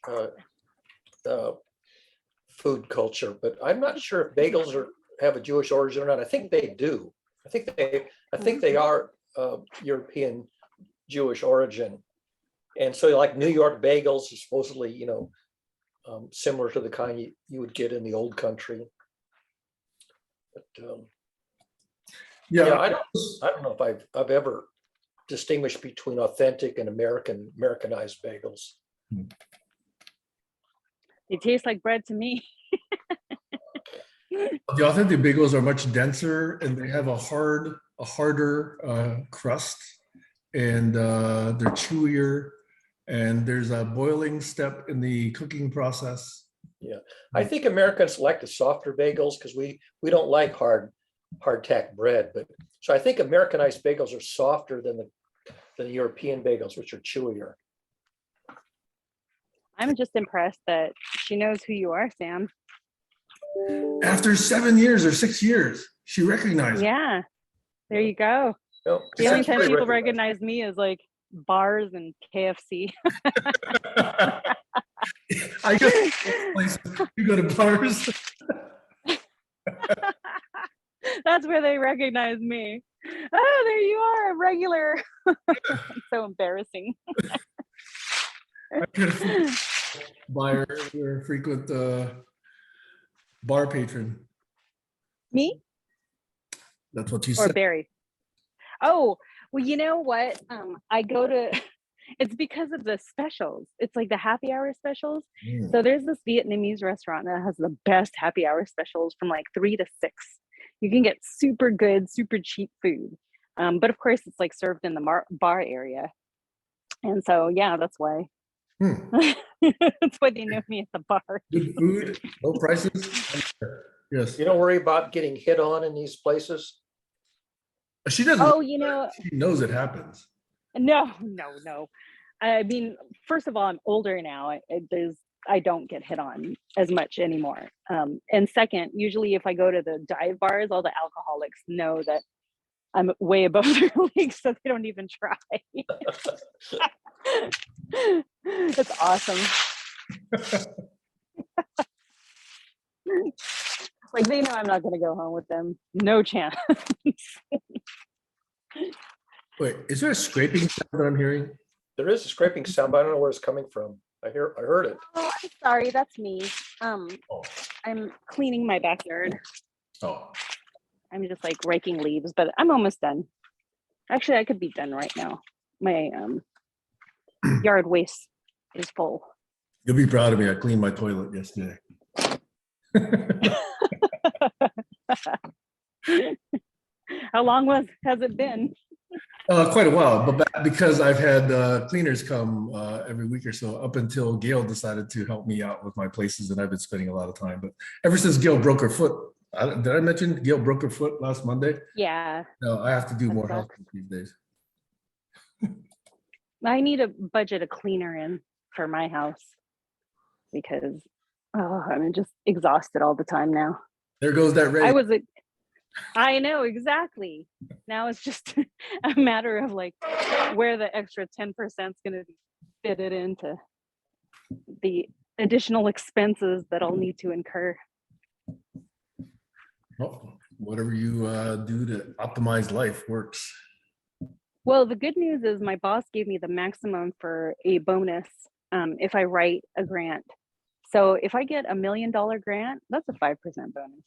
food culture, but I'm not sure if bagels have a Jewish origin or not. I think they do. I think they are European Jewish origin. And so like New York bagels are supposedly, similar to the kind you would get in the old country. But Yeah, I don't know if I've ever distinguished between authentic and Americanized bagels. They taste like bread to me. the authentic bagels are much denser and they have a harder crust, and they're chewier, and there's a boiling step in the cooking process. Yeah, I think Americans like the softer bagels because we don't like hardtack bread. But so I think Americanized bagels are softer than the European bagels, which are chewier. I'm just impressed that she knows who you are, Sam. After 7 years or 6 years, she recognized me. Yeah, there you go. No, The only time essentially people recognized. recognize me is like bars and KFC. I guess places you go to bars. That's where they recognize me. Oh, there you are, a regular. It's so embarrassing. Buyer, you're a frequent bar patron. Me That's what you or said. Barry? Oh, well, you know what? I go to, it's because of the specials. It's like the happy hour specials. Mm. So there's this Vietnamese restaurant that has the best happy hour specials from like 3 to 6. You can get super good, super cheap food. But of course, it's like served in the bar area. And so, yeah, that's why. Hmm. That's why they know me at the bar. Good food, low prices. Yes. You don't worry about getting hit on in these places. She doesn't. Oh, you know, She knows it happens. no. I mean, first of all, I'm older now. I don't get hit on as much anymore. And second, usually if I go to the dive bars, all the alcoholics know that I'm way above their league, so they don't even try. That's awesome. Like they know I'm not going to go home with them. No chance. Wait, is there a scraping sound that I'm hearing? There is a scraping sound, but I don't know where it's coming from. I heard it. Oh, I'm sorry. That's me. Oh. I'm cleaning my backyard. Oh. I'm just like raking leaves, but I'm almost done. Actually, I could be done right now. My yard waste is full. You'll be proud of me. I cleaned my toilet yesterday. How long has it been? Quite a while, but because I've had cleaners come every week or so, up until Gail decided to help me out with my places, and I've been spending a lot of time. But ever since Gail broke her foot, did I mention Gail broke her foot last Monday? Yeah. No, I have to do That more sucks. help these days. I need to budget a cleaner in for my house because I'm just exhausted all the time now. There goes that raise. I know exactly. Now it's just a matter of like where the extra 10% is going to be fitted into the additional expenses that I'll need to incur. Well, whatever you do to optimize life works. Well, the good news is my boss gave me the maximum for a bonus if I write a grant. So if I get $1 million grant, that's a 5% bonus.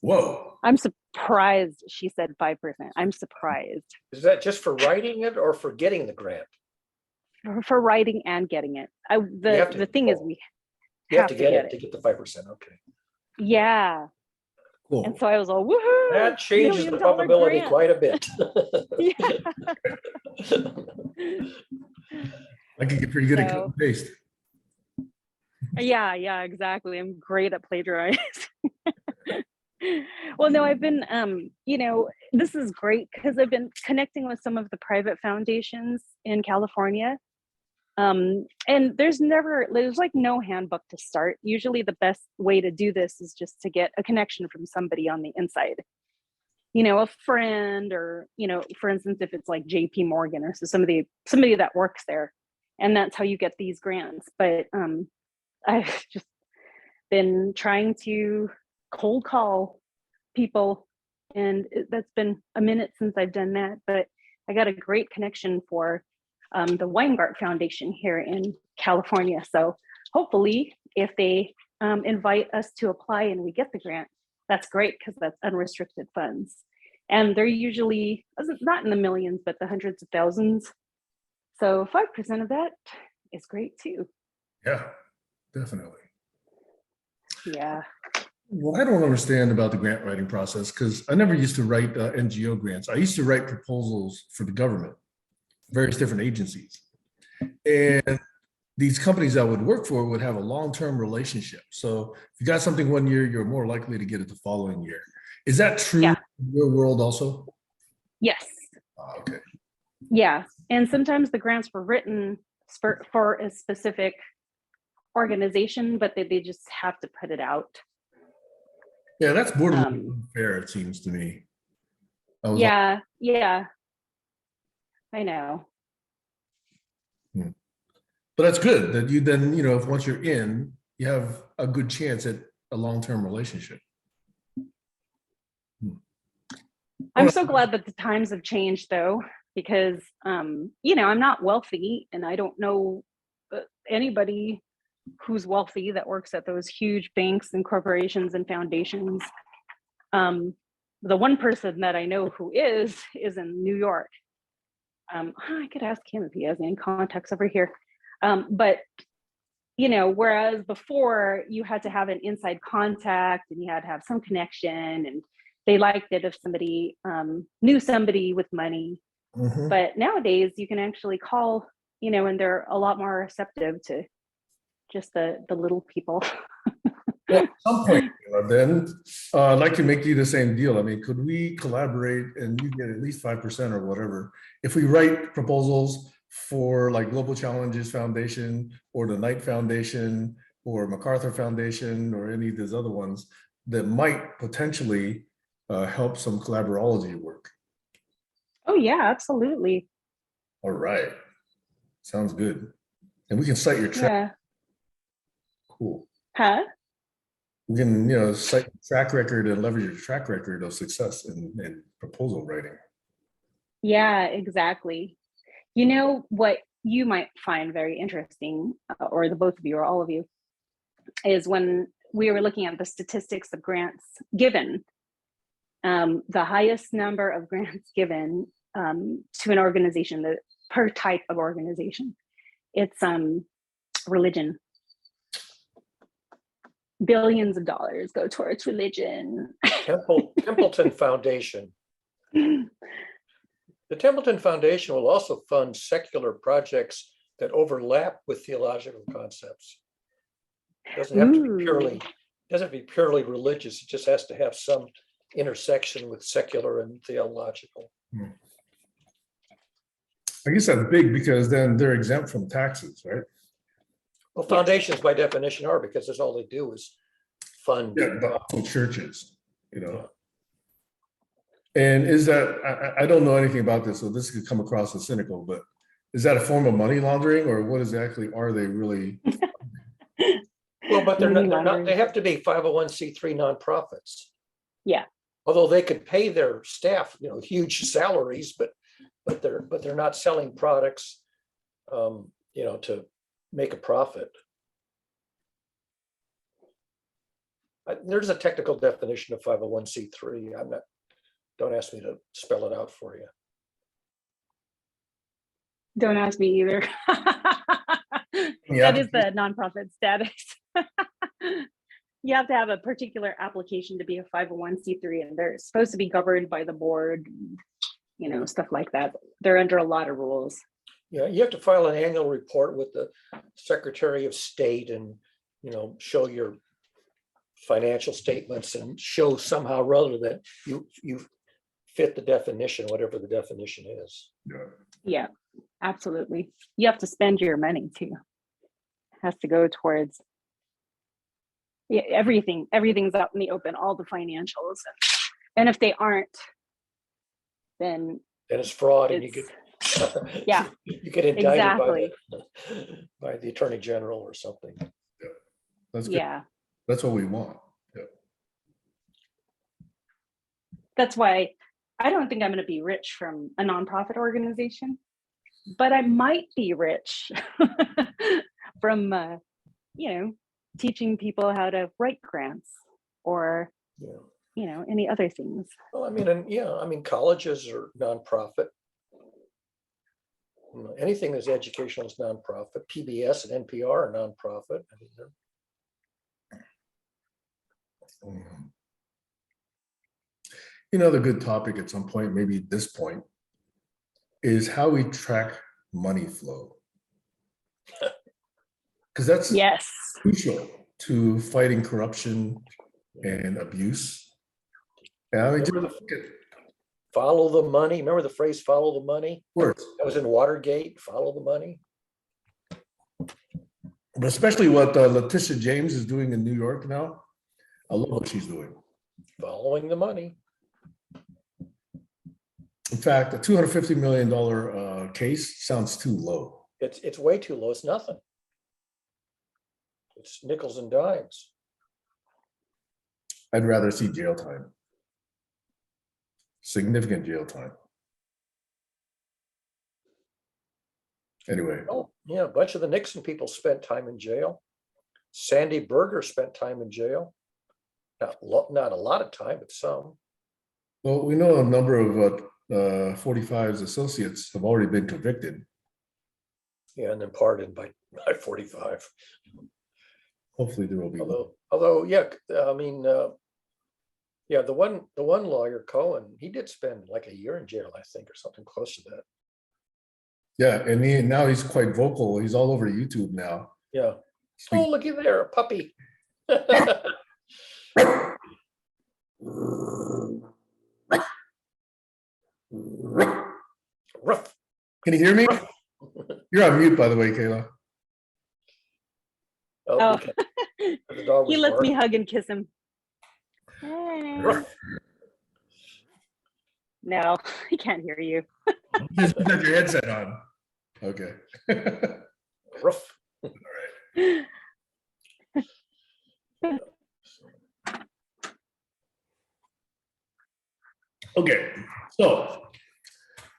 Whoa. I'm surprised she said 5%. I'm surprised. Is that just for writing it or for getting the grant? For writing and getting it. The thing is we You have to get it to get the 5%. Okay. Yeah. Cool. And so I was all, woohoo! That changes the $1 million probability grant. quite a bit. I can get pretty good at cut So- and paste. Yeah, exactly. I'm great at plagiarizing. Well, no, I've been, this is great because I've been connecting with some of the private foundations in California. And there's like no handbook to start. Usually the best way to do this is just to get a connection from somebody on the inside, a friend, or, for instance, if it's like JP Morgan or so somebody that works there, and that's how you get these grants. But I've just been trying to cold call people, and that's been a minute since I've done that, but I got a great connection for the Weingart Foundation here in California. So hopefully if they invite us to apply and we get the grant, that's great, because that's unrestricted funds. And they're usually not in the millions, but the hundreds of thousands. So 5% of that is great too. Yeah, definitely. Yeah. What I don't understand about the grant writing process, because I never used to write NGO grants. I used to write proposals for the government, various different agencies. And these companies I would work for would have a long-term relationship. So if you got something one year, you're more likely to get it the following year. Is that true Yeah. in your world also? Yes. Okay. Yeah. And sometimes the grants were written for a specific organization, but they just have to put it out. Yeah, that's borderline unfair, it seems to me. Yeah. I know. But that's good that you then, if once you're in, you have a good chance at a long-term relationship. I'm so glad that the times have changed, though, because, I'm not wealthy, and I don't know anybody who's wealthy that works at those huge banks and corporations and foundations. The one person that I know who is in New York. I could ask him if he has any contacts over here. But, whereas before you had to have an inside contact and you had to have some connection, and they liked it if somebody knew somebody with money. Mhm. But nowadays you can actually call, and they're a lot more receptive to just the little people. Well, at some point, then I'd like to make you the same deal. I mean, could we collaborate and you get at least 5% or whatever if we write proposals for like Global Challenges Foundation or the Knight Foundation or MacArthur Foundation or any of these other ones that might potentially help some collaborology work? Oh yeah, absolutely. All right, sounds good. And we can cite your track. Yeah. Cool. Huh? We can, cite track record and leverage your track record of success in proposal writing. Yeah, exactly. What you might find very interesting, or the both of you or all of you, is when we were looking at the statistics of grants given, the highest number of grants given to an organization, per type of organization, it's religion. Billions of dollars go towards religion. Templeton Foundation. The Templeton Foundation will also fund secular projects that overlap with theological concepts. It doesn't have to be purely religious. It just has to have some intersection with secular and theological. I guess that's big because then they're exempt from taxes, right? Well, foundations by definition are, because that's all they do is fund. Yeah, but also churches. And is that, I don't know anything about this, so this could come across as cynical, but is that a form of money laundering, or what exactly are they really? Well, but they're not, they have to be 501c3 nonprofits. Yeah. Although they could pay their staff, huge salaries, but they're not selling products, to make a profit. There's a technical definition of 501c3. Don't ask me to spell it out for you. Don't ask me either. That is the nonprofit status. You have to have a particular application to be a 501c3, and they're supposed to be governed by the board, stuff like that. They're under a lot of rules. Yeah, you have to file an annual report with the Secretary of State and, show your financial statements and show somehow or other that you fit the definition, whatever the definition is. Yeah. Yeah, absolutely. You have to spend your money too. It has to go towards, yeah, everything's out in the open, all the financials. And if they aren't, then And it's fraud, and you it's, get yeah, you get indicted exactly. by the attorney general or something. That's good. Yeah, That's what we want. Yeah. that's why I don't think I'm going to be rich from a nonprofit organization, but I might be rich from, teaching people how to write grants or, Yeah. any other things. Well, I mean, and colleges are nonprofit. Anything that's educational is nonprofit. PBS and NPR are nonprofit. I mean, Another good topic at some point, maybe at this point, is how we track money flow. Because that's Yes. crucial to fighting corruption and abuse. And I mean, just look at follow the money. Remember the phrase "follow the money"? words, That was in Watergate. Follow the money. but especially what Letitia James is doing in New York now. I love what she's doing. Following the money. In fact, a $250 million case sounds too low. It's way too low. It's nothing. It's nickels and dimes. I'd rather see jail time. Significant jail time. Anyway. Oh, yeah, a bunch of the Nixon people spent time in jail. Sandy Berger spent time in jail. Not a lot of time, but some. Well, we know a number of 45's associates have already been convicted. Yeah, and then pardoned by 45. Hopefully there will be. Although, yeah, I mean, yeah, the one lawyer, Cohen, he did spend like a year in jail, I think, or something close to that. Yeah, and now he's quite vocal. He's all over YouTube now. Yeah. Oh, looky there, a puppy. Ruff. Can you hear me? You're on mute, by the way, Kayla. Oh, the dog he was lets me barking. hug and kiss him. Hey. Ruff. No, he can't hear you. Just got your headset on. Okay. Ruff. Okay, so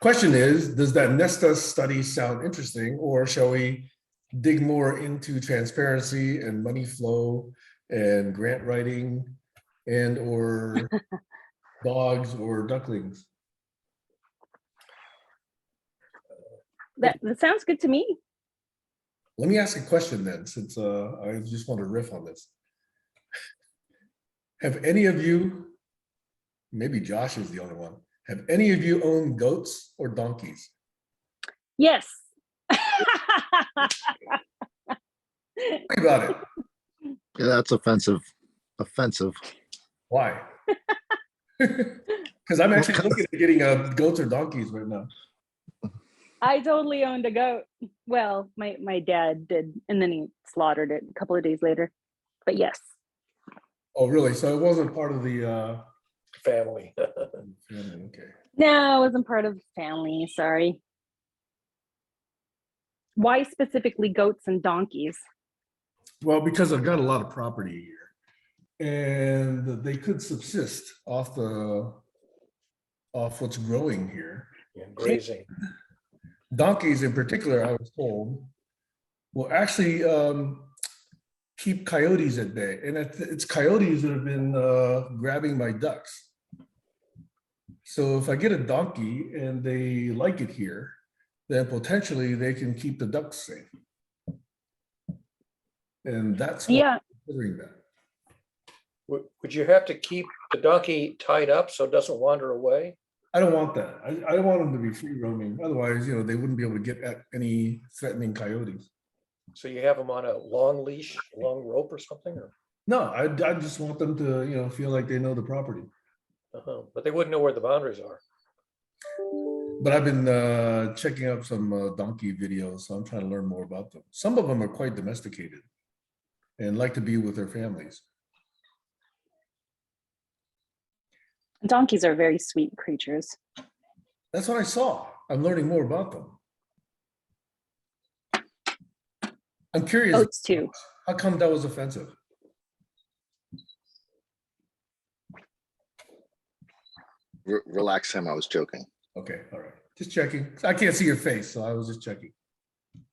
question is, does that Nesta study sound interesting, or shall we dig more into transparency and money flow and grant writing and or dogs or ducklings? That sounds good to me. Let me ask a question then, since I just want to riff on this. Have any of you, maybe Josh is the only one, have any of you owned goats or donkeys? Yes. What about it? Yeah, that's offensive. Offensive. Why? Because I'm actually looking at getting goats or donkeys right now. I totally owned a goat. Well, my dad did, and then he slaughtered it a couple of days later. But yes. Oh, really? So it wasn't part of the Family. family, okay. No, it wasn't part of the family. Sorry. Why specifically goats and donkeys? Well, because I've got a lot of property here, and they could subsist off what's growing here. And grazing. Donkeys, in particular, I was told, will actually keep coyotes at bay, and it's coyotes that have been grabbing my ducks. So if I get a donkey and they like it here, then potentially they can keep the ducks safe. And that's why I'm considering that. Would you have to keep the donkey tied up so it doesn't wander away? I don't want that. I don't want them to be free roaming. Otherwise, they wouldn't be able to get at any threatening coyotes. So you have them on a long leash, long rope or something? Or? No, I just want them to, feel like they know the property. But they wouldn't know where the boundaries are. But I've been checking out some donkey videos, so I'm trying to learn more about them. Some of them are quite domesticated and like to be with their families. Donkeys are very sweet creatures. That's what I saw. I'm learning more about them. I'm curious, Goats too. how come that was offensive? Relax, Sam. I was joking. Okay, all right. Just checking. I can't see your face, so I was just checking.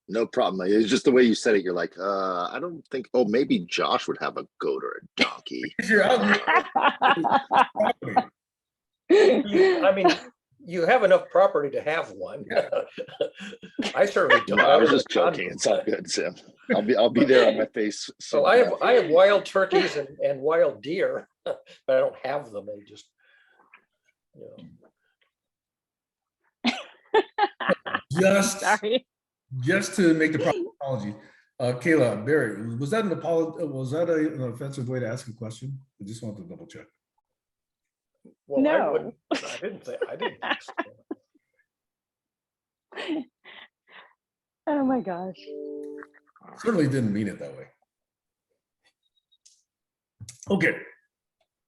No problem. It's just the way you said it. You're like, I don't think. Oh, maybe Josh would have a goat or a donkey. You're out. I mean, you have enough property to have one. I certainly don't. No, I was just joking. It's all good, Sam. I'll be there on my face. So I have wild turkeys and wild deer, but I don't have them. They just, you know. Sorry. Just to make the proper apology, Kayla, Barry, was that an offensive way to ask a question? I just wanted to double check. Well, No. I didn't think so. Oh my gosh. Certainly didn't mean it that way. Okay.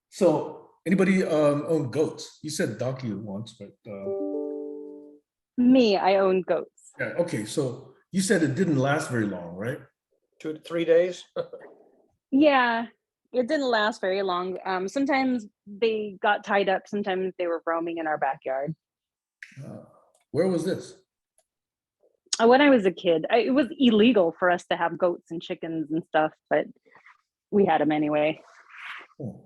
So anybody own goats? You said donkey once, but Me, I own goats. yeah, okay. So you said it didn't last very long, right? 2 to 3 days. Yeah, it didn't last very long. Sometimes they got tied up. Sometimes they were roaming in our backyard. Where was this? When I was a kid, it was illegal for us to have goats and chickens and stuff, but we had them anyway. Oh.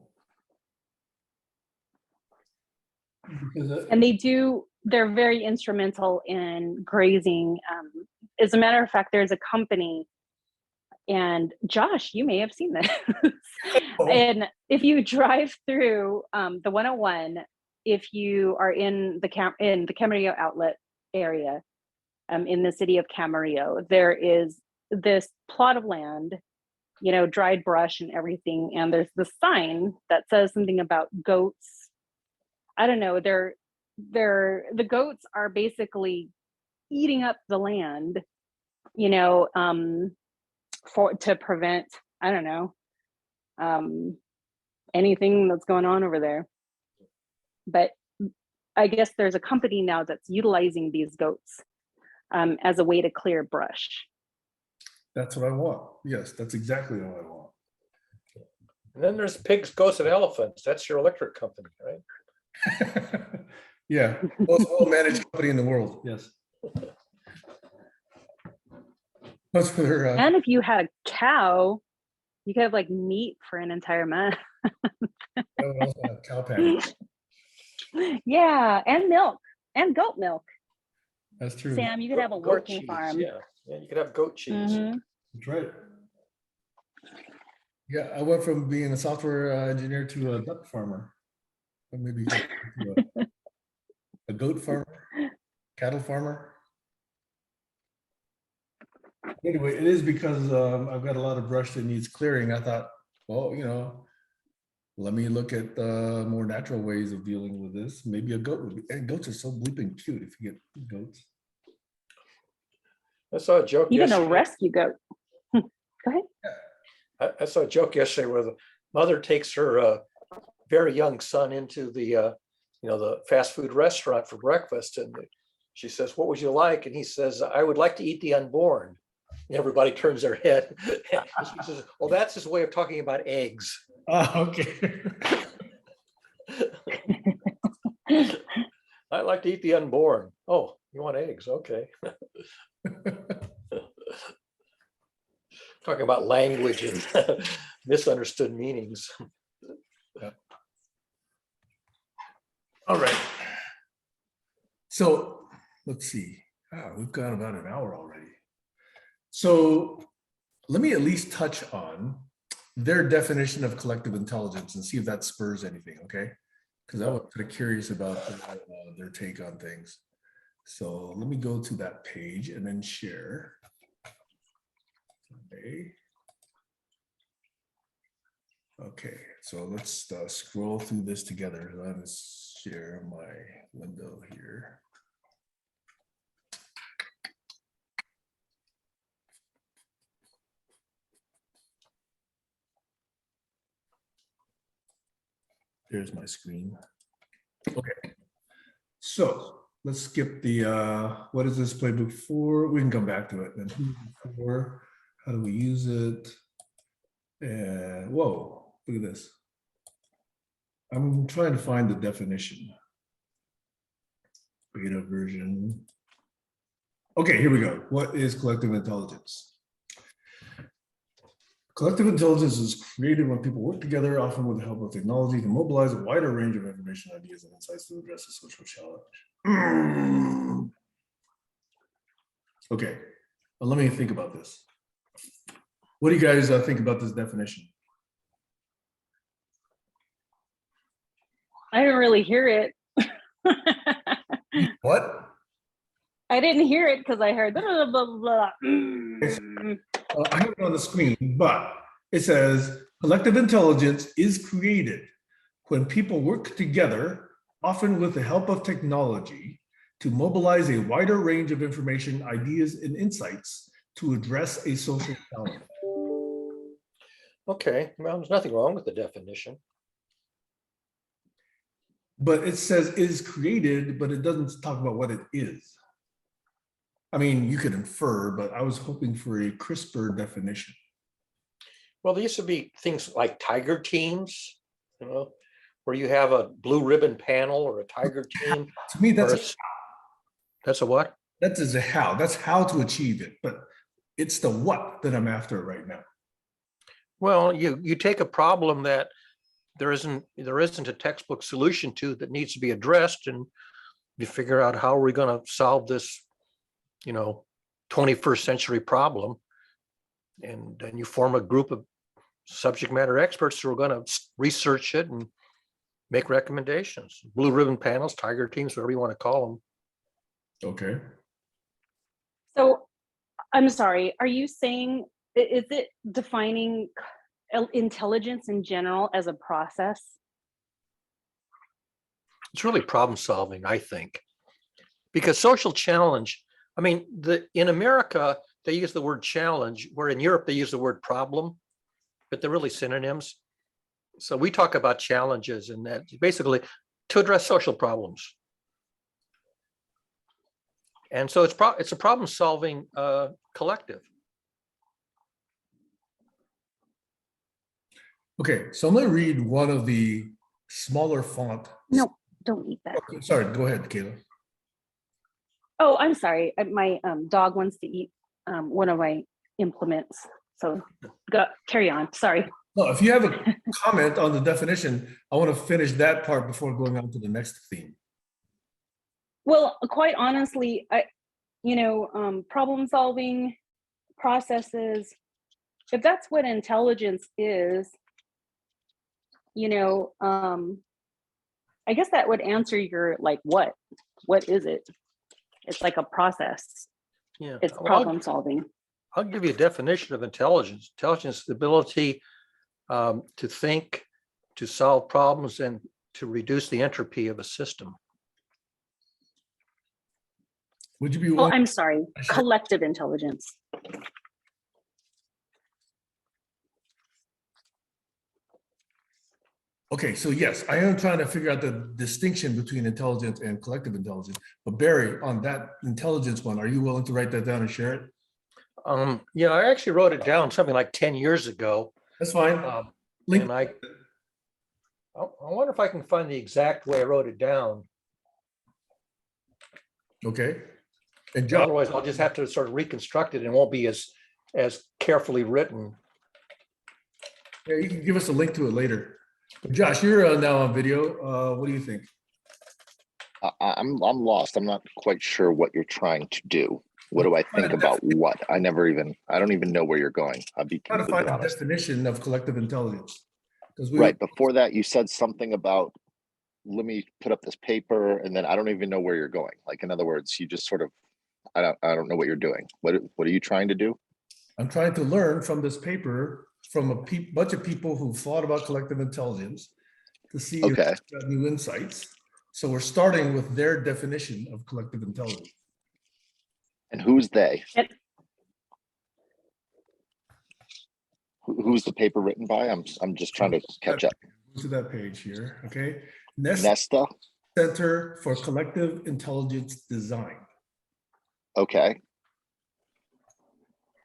Because, And they're very instrumental in grazing. As a matter of fact, there's a company, and Josh, you may have seen this. And if you drive through the 101, if you are in the Camarillo outlet area, in the city of Camarillo, there is this plot of land, dried brush and everything, and there's the sign that says something about goats. I don't know. The goats are basically eating up the land, to prevent, I don't know, anything that's going on over there. But I guess there's a company now that's utilizing these goats as a way to clear brush. that's what I want. Yes, that's exactly what I want. And then there's pigs, goats, and elephants. That's your electric company, right? Yeah, most well-managed company in the world. Yes. That's for their, And if you had a cow, you could have like meat for an entire month. cow patties. Yeah, and milk and goat milk. That's true. Sam, you could have a Goat working cheese, farm. Yeah, you could have goat cheese. Mhm. That's right. Yeah, I went from being a software engineer to a duck farmer. Or maybe to a goat farmer, cattle farmer. Anyway, it is because I've got a lot of brush that needs clearing. I thought, well, let me look at more natural ways of dealing with this. Maybe a goat would be, and goats are so bleeping cute if you get goats. I saw a joke Even a yesterday. rescue goat. Go ahead. I saw a joke yesterday where the mother takes her very young son into the fast food restaurant for breakfast, and she says, "What would you like?" And he says, "I would like to eat the unborn." And everybody turns their head. And she says, "Well, that's his way of talking about eggs." Oh, okay. I like to eat the unborn. Oh, you want eggs? Okay. Talking about language and misunderstood meanings. All right. So let's see. We've got about an hour already. So let me at least touch on their definition of collective intelligence and see if that spurs anything, okay? Because I was kind of curious about their take on things. So let me go to that page and then share. Okay. Okay, so let's scroll through this together. Let us share my window here. There's my screen. Okay, so let's skip the, what is this playbook for? We can come back to it. Then who's it for? How do we use it? And whoa, look at this. I'm trying to find the definition. Beta version. Okay, here we go. What is collective intelligence? Collective intelligence is created when people work together, often with the help of technology, to mobilize a wider range of information, ideas, and insights to address a social challenge. Okay, well, let me think about this. What do you guys think about this definition? I didn't really hear it. What? I didn't hear it because I heard blah, blah, blah, blah. I have it on the screen, but it says collective intelligence is created when people work together, often with the help of technology, to mobilize a wider range of information, ideas, and insights to address a social challenge. Okay, well, there's nothing wrong with the definition. But it says is created, but it doesn't talk about what it is. I mean, you could infer, but I was hoping for a crisper definition. Well, there used to be things like tiger teams, where you have a blue ribbon panel or a tiger team. To me, That's a what? That is a how. That's how to achieve it, but it's the what that I'm after right now. Well, you take a problem that there isn't a textbook solution to that needs to be addressed, and you figure out how are we going to solve this, 21st century problem. And then you form a group of subject matter experts who are going to research it and make recommendations. Blue ribbon panels, tiger teams, whatever you want to call them. Okay. So I'm sorry, are you saying, is it defining intelligence in general as a process? It's really problem solving, I think, because social challenge, I mean, in America, they use the word challenge, where in Europe, they use the word problem, but they're really synonyms. So we talk about challenges, and that basically to address social problems. And so it's a problem solving collective. Okay, so I'm going to read one of the smaller font. No, don't eat that. Okay, sorry, go ahead, Kayla. Oh, I'm sorry. My dog wants to eat one of my implements. So carry on. Sorry. No, if you have a comment on the definition, I want to finish that part before going on to the next theme. Well, quite honestly, problem solving processes, if that's what intelligence is, I guess that would answer your what is it? It's like a process. Yeah, it's problem solving. I'll give you a definition of intelligence. Intelligence is the ability to think, to solve problems, and to reduce the entropy of a system. Would you be Oh, willing? I'm sorry. Collective intelligence. Okay, so yes, I am trying to figure out the distinction between intelligence and collective intelligence. But Barry, on that intelligence one, are you willing to write that down and share it? Yeah, I actually wrote it down something like 10 years ago. That's fine. And I wonder if I can find the exact way I wrote it down. Okay. And Josh, Otherwise, I'll just have to sort of reconstruct it, and it won't be as carefully written. yeah, you can give us a link to it later. But Josh, you're now on video. What do you think? I'm lost. I'm not quite sure what you're trying to do. What do I think about what? I don't even know where you're going. I'll be Trying to completely find a honest. definition of collective intelligence. Right before that, you said something about, let me put up this paper, and then I don't even know where you're going. Like, in other words, you just sort of, I don't know what you're doing. What are you trying to do? I'm trying to learn from this paper from a bunch of people who thought about collective intelligence to see if Okay. we've got new insights. So we're starting with their definition of collective intelligence. And who's they? And- Who's the paper written by? I'm just trying to catch up. Go to that page here, okay? Nest Nesta. Center for Collective Intelligence Design. Okay.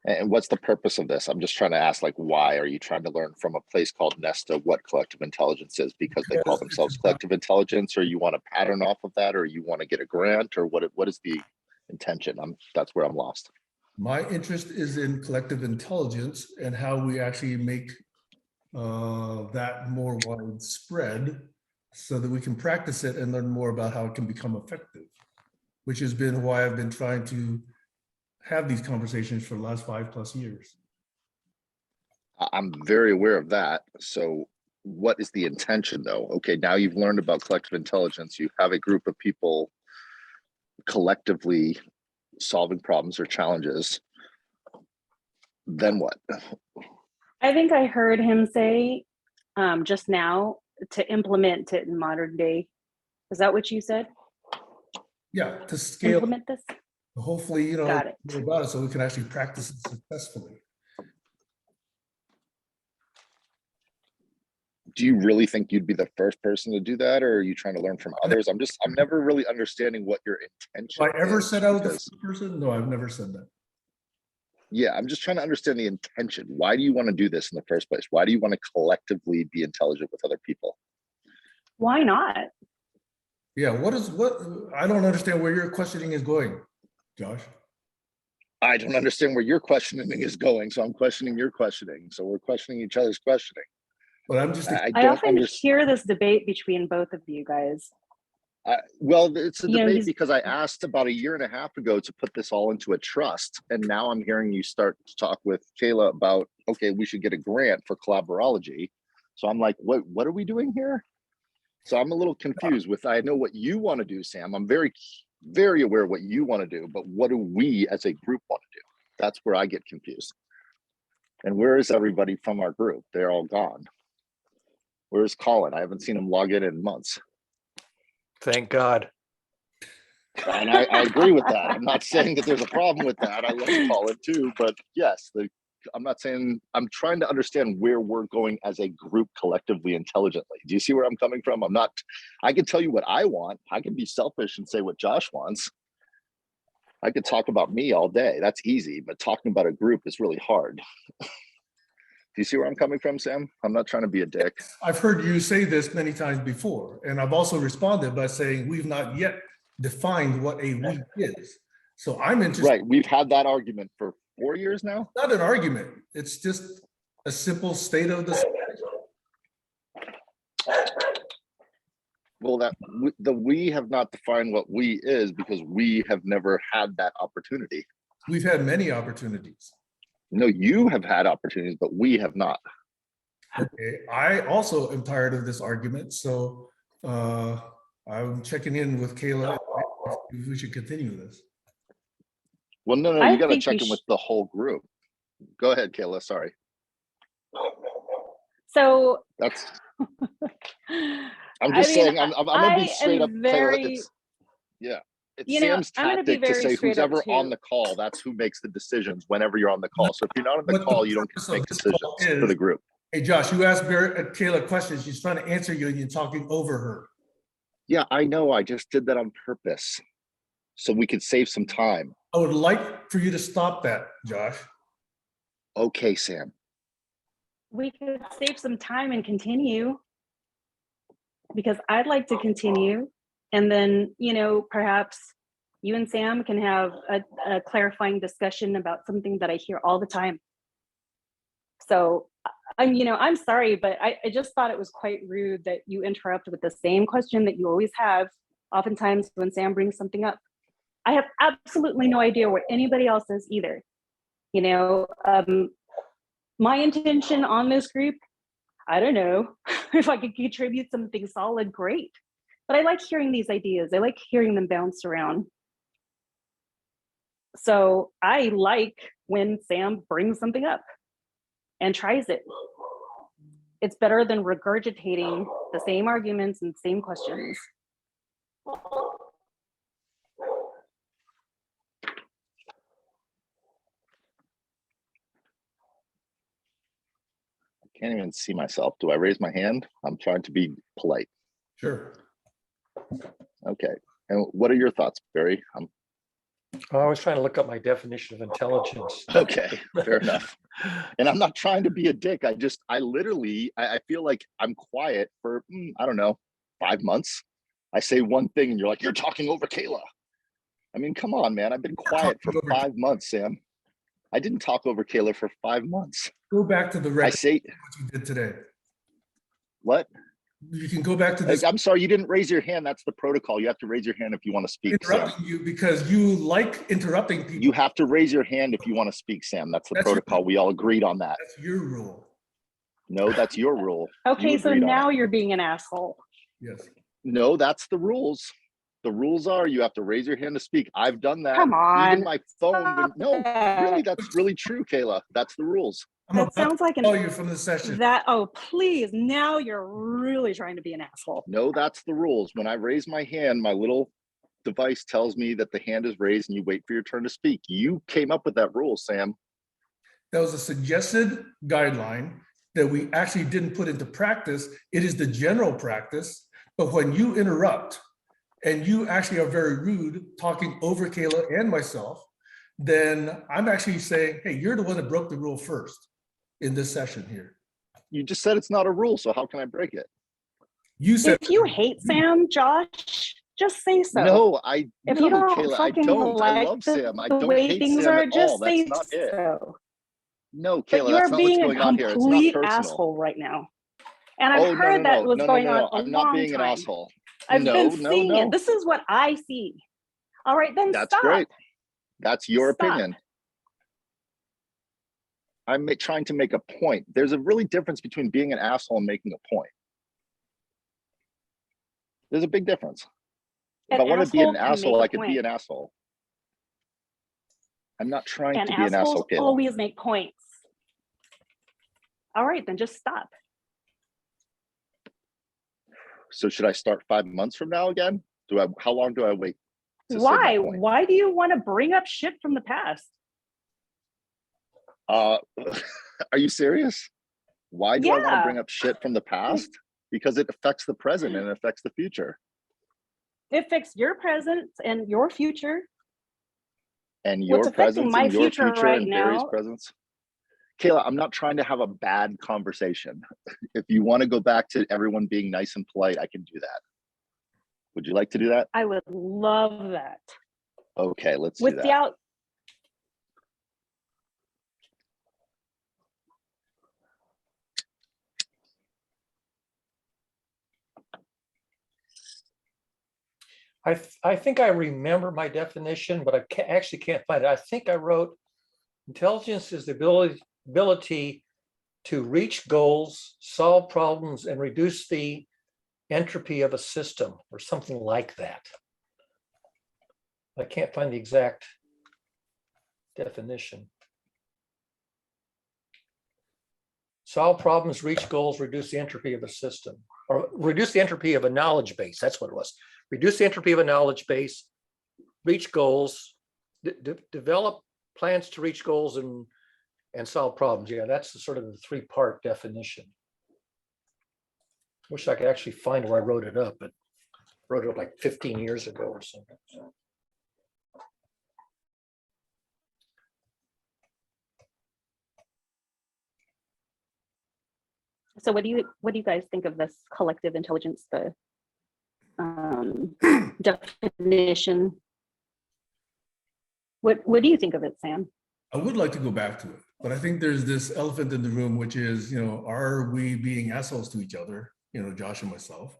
And what's the purpose of this? I'm just trying to ask, like, why are you trying to learn from a place called Nesta what collective intelligence is? Because they call themselves collective intelligence, or you want to pattern off of that, or you want to get a grant, or what is the intention? That's where I'm lost. My interest is in collective intelligence and how we actually make that more widespread so that we can practice it and learn more about how it can become effective, which has been why I've been trying to have these conversations for the last 5+ years. I'm very aware of that. So what is the intention though? Okay, now you've learned about collective intelligence. You have a group of people collectively solving problems or challenges. Then what? I think I heard him say just now to implement it in modern day. Is that what you said? Yeah, to scale, Implement this? hopefully, you know, Got it. more about it so we can actually practice it successfully. Do you really think you'd be the first person to do that, or are you trying to learn from others? I'm never really understanding what your intention Have I ever is, said I was the because- first person? No, I've never said that. Yeah, I'm just trying to understand the intention. Why do you want to do this in the first place? Why do you want to collectively be intelligent with other people? Why not? Yeah, what I don't understand where your questioning is going, Josh. I don't understand where your questioning is going, so I'm questioning your questioning. So we're questioning each other's questioning. But I'm just, I I don't often understand. hear this debate between both of you guys. Well, it's a You know, debate he's- because I asked about 1.5 years ago to put this all into a trust. And now I'm hearing you start to talk with Kayla about, okay, we should get a grant for Collaborology. So I'm like, what are we doing here? So I'm a little confused with, I know what you want to do, Sam. I'm very, very aware of what you want to do, but what do we as a group want to do? That's where I get confused. And where is everybody from our group? They're all gone. Where's Colin? I haven't seen him log in months. Thank God. And I agree with that. I'm not saying that there's a problem with that. I love Colin too, but yes, I'm not saying, I'm trying to understand where we're going as a group collectively intelligently. Do you see where I'm coming from? I can tell you what I want. I can be selfish and say what Josh wants. I could talk about me all day. That's easy, but talking about a group is really hard. Do you see where I'm coming from, Sam? I'm not trying to be a dick. I've heard you say this many times before, and I've also responded by saying we've not yet defined what a we is. So I'm interested. Right, we've had that argument for 4 years now. Not an argument. It's just a simple state of the situation. Well, we have not defined what we is because we have never had that opportunity. We've had many opportunities. No, you have had opportunities, but we have not. Okay, I also am tired of this argument, so I'm checking in with Kayla if we should continue this. Well, no, I you got to think check we in with the whole group. Go ahead, Kayla. Sorry. So That's. I'm just saying. I'm gonna be straight up, Kayla. It's You know, Sam's I'm gonna be tactic to very say straight who's up ever on too. the call, that's who makes the decisions whenever you're on the call. So if you're not on the What the call, you don't purpose make of this decisions call for is- the group. Hey, Josh, you asked Kayla questions. She's trying to answer you and you're talking over her. Yeah, I know. I just did that on purpose so we could save some time. I would like for you to stop that, Josh. Okay, Sam. We could save some time and continue, because I'd like to continue. And then, you know, perhaps you and Sam can have a clarifying discussion about something that I hear all the time. So I'm sorry, but I just thought it was quite rude that you interrupt with the same question that you always have, oftentimes when Sam brings something up. I have absolutely no idea what anybody else is either. My intention on this group, I don't know. If I could contribute something solid, great. But I like hearing these ideas. I like hearing them bounce around. So I like when Sam brings something up. and tries it. It's better than regurgitating the same arguments and same questions. Can't even see myself. Do I raise my hand? I'm trying to be polite. Sure. Okay. And what are your thoughts, Barry? I was trying to look up my definition of intelligence. Okay, fair enough. And I'm not trying to be a dick. I literally, I feel like I'm quiet for, I don't know, 5 months. I say one thing and you're like, you're talking over Kayla. I mean, come on, man. I've been quiet for 5 months, Sam. I didn't talk over Kayla for 5 months. Go back to the I record, say, what you did today. what? You can go back to this. I'm sorry, you didn't raise your hand. That's the protocol. You have to raise your hand if you want to speak, Sam. Interrupting you because you like interrupting people. You have to raise your hand if you want to speak, Sam. That's the protocol. We all agreed on that. That's your rule. No, that's your rule. Okay, You so agreed on now it. you're being an asshole. Yes. No, that's the rules. The rules are you have to raise your hand to speak. I've done that. Come on. Even my phone. No, really, That that's really true, Kayla. That's the rules. I'm about sounds like to an call you from the session. oh please, now you're really trying to be an asshole. No, that's the rules. When I raise my hand, my little device tells me that the hand is raised and you wait for your turn to speak. You came up with that rule, Sam. That was a suggested guideline that we actually didn't put into practice. It is the general practice, but when you interrupt and you actually are very rude, talking over Kayla and myself, then I'm actually saying, hey, you're the one that broke the rule first in this session here. You just said it's not a rule, so how can I break it? You said If you hate Sam, Josh, just say so. No, If no, you don't Kayla, I fucking don't. I like love the, Sam. I the don't way hate things Sam are, at just all. That's say not it. so. No, But Kayla, you that's are not what's being a going on here. It's not complete personal. asshole right now. And I've Oh, heard that was going on a I'm not long being an time. asshole. I've No, been no, seeing no. it. This is what I see. All right, then That's stop. great. That's your Stop. opinion. I'm trying to make a point. There's a really difference between being an asshole and making a point. There's a big difference. If I want to be an asshole can asshole, make I a could be point. an asshole. I'm not trying And to be an assholes asshole, Kayla. always make points. All right, then just stop. So should I start 5 months from now again? How long do I wait to say Why? my point? Why do you want to bring up shit from the past? Are you serious? Why do I want to Yeah. bring up shit from the past? Because it affects the present and it affects the future. It affects your present and your future. And your What's affecting presence my and your future future right and Barry's now? presence. Kayla, I'm not trying to have a bad conversation. If you want to go back to everyone being nice and polite, I can do that. Would you like to do that? I would love that. Okay, let's do that. Without I think I remember my definition, but I actually can't find it. I think I wrote intelligence is the ability to reach goals, solve problems, and reduce the entropy of a system or something like that. I can't find the exact definition. Solve problems, reach goals, reduce the entropy of a system, or reduce the entropy of a knowledge base. That's what it was. Reduce the entropy of a knowledge base, reach goals, develop plans to reach goals and solve problems. Yeah, that's the sort of the three-part definition. Wish I could actually find where I wrote it up, but I wrote it up like 15 years ago or something. So what do you guys think of this collective intelligence, the definition? What do you think of it, Sam? I would like to go back to it, but I think there's this elephant in the room, which is, are we being assholes to each other, Josh and myself,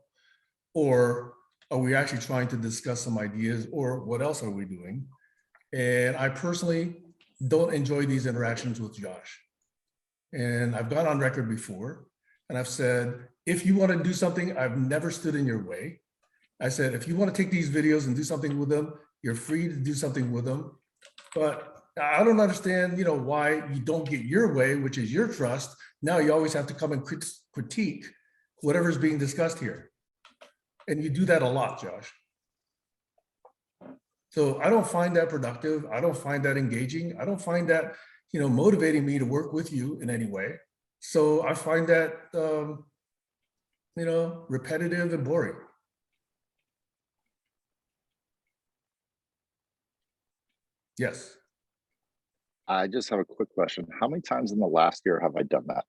or are we actually trying to discuss some ideas, or what else are we doing? And I personally don't enjoy these interactions with Josh. And I've gone on record before, and I've said, if you want to do something, I've never stood in your way. I said, if you want to take these videos and do something with them, you're free to do something with them. But I don't understand, why you don't get your way, which is your trust. Now you always have to come and critique whatever's being discussed here. And you do that a lot, Josh. So I don't find that productive. I don't find that engaging. I don't find that, motivating me to work with you in any way. So I find that, repetitive and boring. Yes. I just have a quick question. How many times in the last year have I done that?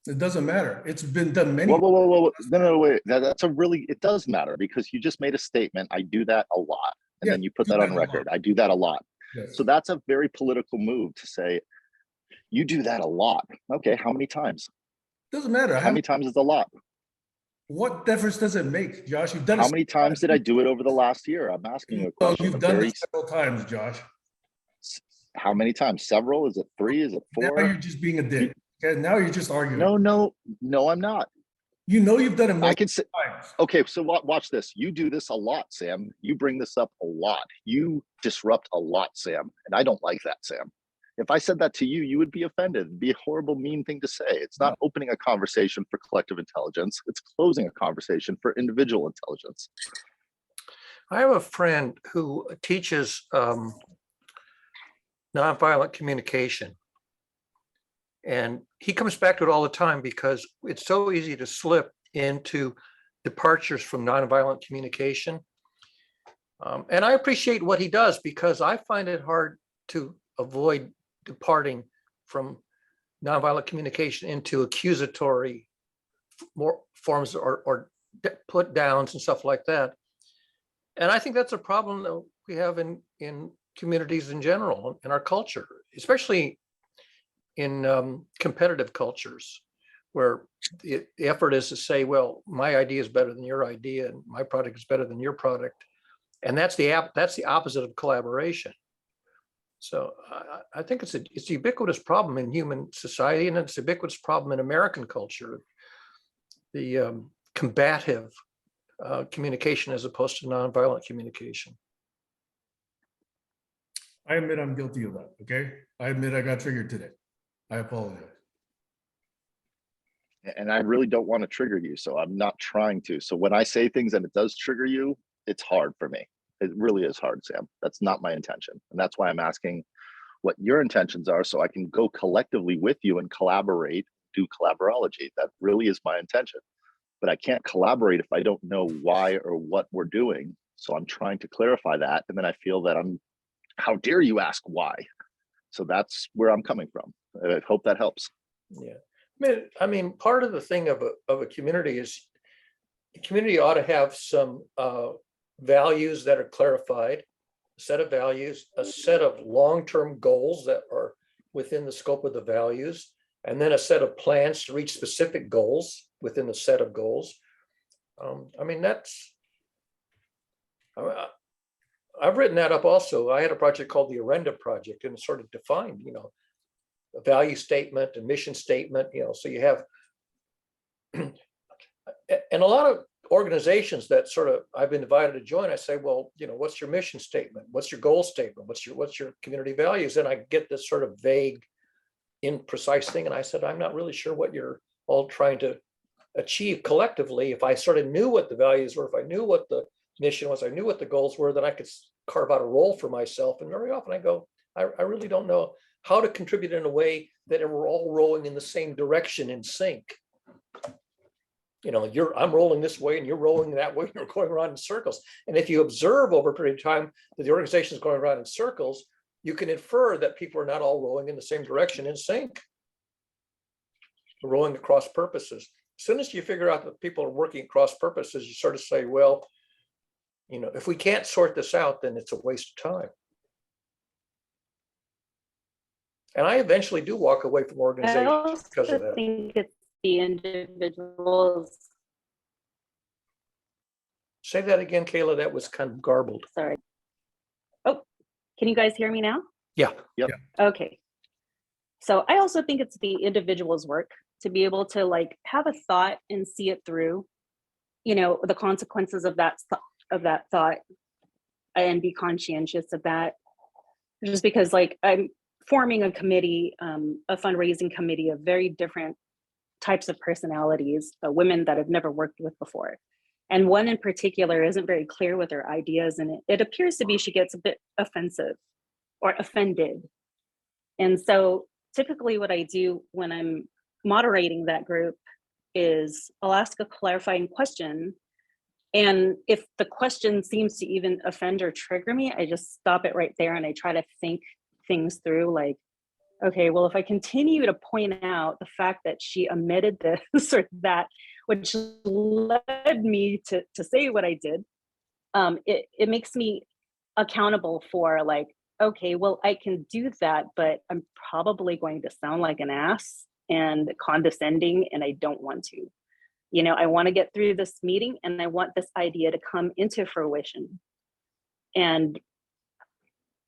It doesn't matter. It's been done many. Whoa, whoa, whoa, whoa. No, wait. It does matter because you just made a statement. I do that a lot. And then you put that on record. I do that a lot. Yes. So that's a very political move to say, you do that a lot. Okay, how many times? Doesn't matter. How many times is a lot? What difference does it make, Josh? You've done it. How many times did I do it over the last year? I'm asking you a Well, question. you've done it several times, Josh. How many times? Several? Is it 3? Is it 4? Now you're just being a dick. Okay, now you're just arguing. No, I'm not. You've done it I multiple can say, times. okay, so watch this. You do this a lot, Sam. You bring this up a lot. You disrupt a lot, Sam. And I don't like that, Sam. If I said that to you, you would be offended. It'd be a horrible, mean thing to say. It's not opening a conversation for collective intelligence. It's closing a conversation for individual intelligence. I have a friend who teaches nonviolent communication. And he comes back to it all the time because it's so easy to slip into departures from nonviolent communication. And I appreciate what he does because I find it hard to avoid departing from nonviolent communication into accusatory more forms or put downs and stuff like that. And I think that's a problem that we have in communities in general, in our culture, especially in competitive cultures, where the effort is to say, well, my idea is better than your idea, and my product is better than your product, and that's the opposite of collaboration. So I think it's a ubiquitous problem in human society, and it's a ubiquitous problem in American culture. The combative communication as opposed to nonviolent communication. I admit I'm guilty of that. Okay. I admit I got triggered today. I apologize. And I really don't want to trigger you, so I'm not trying to. So when I say things and it does trigger you, it's hard for me. It really is hard, Sam. That's not my intention. And that's why I'm asking what your intentions are so I can go collectively with you and collaborate, do collaborology. That really is my intention. But I can't collaborate if I don't know why or what we're doing. So I'm trying to clarify that. And then I feel that how dare you ask why? So that's where I'm coming from. I hope that helps. Yeah. I mean, part of the thing of a community is the community ought to have some values that are clarified, a set of values, a set of long-term goals that are within the scope of the values, and then a set of plans to reach specific goals within the set of goals. I mean, I've written that up also. I had a project called the Arenda Project, and it sort of defined, a value statement and mission statement, so you have, and a lot of organizations that sort of I've been invited to join, I say, well, what's your mission statement? What's your goal statement? What's your community values? And I get this sort of vague, imprecise thing. And I said, I'm not really sure what you're all trying to achieve collectively. If I sort of knew what the values were, if I knew what the mission was, I knew what the goals were, then I could carve out a role for myself. And very often I go, I really don't know how to contribute in a way that we're all rowing in the same direction in sync. I'm rolling this way and you're rolling that way, and you're going around in circles. And if you observe over a period of time that the organization is going around in circles, you can infer that people are not all rowing in the same direction in sync. They're rowing across purposes. As soon as you figure out that people are working across purposes, you sort of say, well, if we can't sort this out, then it's a waste of time. And I eventually do walk away from organizations because of that. I think it's the individuals. Say that again, Kayla. That was kind of garbled. Sorry. Oh, can you guys hear me now? Yeah. Yep. Okay. So I also think it's the individual's work to be able to have a thought and see it through, the consequences of that thought, and be conscientious of that. just because like I'm forming a committee, a fundraising committee of very different types of personalities, women that I've never worked with before. And one in particular isn't very clear with her ideas, and it appears to be she gets a bit offensive or offended. And so typically what I do when I'm moderating that group is I'll ask a clarifying question. And if the question seems to even offend or trigger me, I just stop it right there and I try to think things through, like, okay, well, if I continue to point out the fact that she omitted this or that, which led me to say what I did, it makes me accountable for, like, okay, well, I can do that, but I'm probably going to sound like an ass and condescending, and I don't want to. You know, I want to get through this meeting and I want this idea to come into fruition. And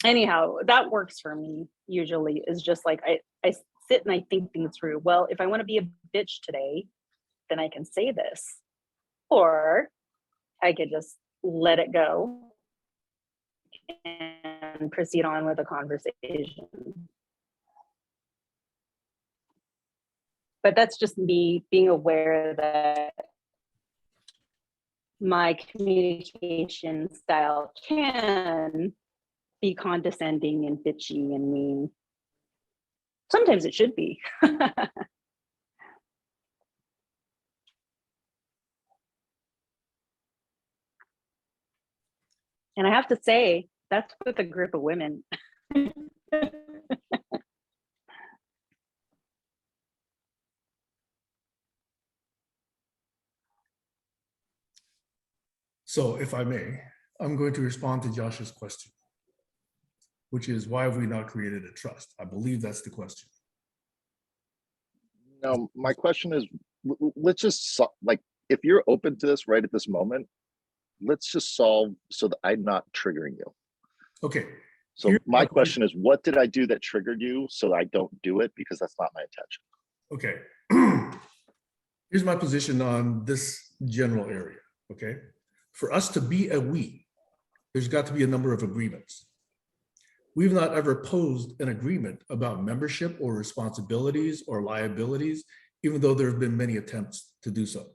anyhow, that works for me usually, is just like I sit and I think things through. Well, if I want to be a bitch today, then I can say this. Or I could just let it go and proceed on with the conversation. But that's just me being aware that my communication style can be condescending and bitchy and mean. Sometimes it should be. And I have to say, that's with a group of women. So if I may, I'm going to respond to Josh's question, which is, why have we not created a trust? I believe that's the question. No, my question is, let's just, like, if you're open to this right at this moment, let's just solve so that I'm not triggering you. Okay. So my question is, what did I do that triggered you so I don't do it? Because that's not my intention. Okay. Here's my position on this general area, okay? For us to be a we, there's got to be a number of agreements. We've not ever posed an agreement about membership or responsibilities or liabilities, even though there have been many attempts to do so.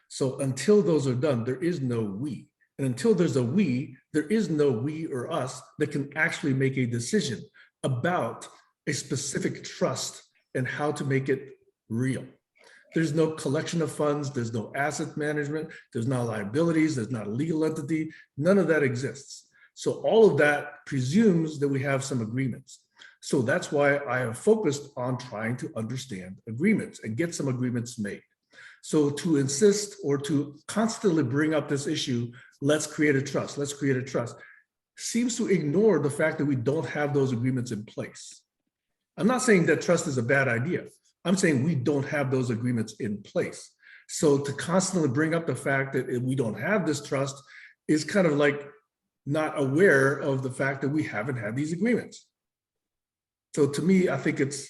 So until those are done, there is no we. And until there's a we, there is no we or us that can actually make a decision about a specific trust and how to make it real. There's no collection of funds, there's no asset management, there's not liabilities, there's not a legal entity, none of that exists. So all of that presumes that we have some agreements. So that's why I have focused on trying to understand agreements and get some agreements made. So to insist or to constantly bring up this issue, let's create a trust, let's create a trust, seems to ignore the fact that we don't have those agreements in place. I'm not saying that trust is a bad idea. I'm saying we don't have those agreements in place. So to constantly bring up the fact that we don't have this trust is kind of like not aware of the fact that we haven't had these agreements. So to me, I think it's,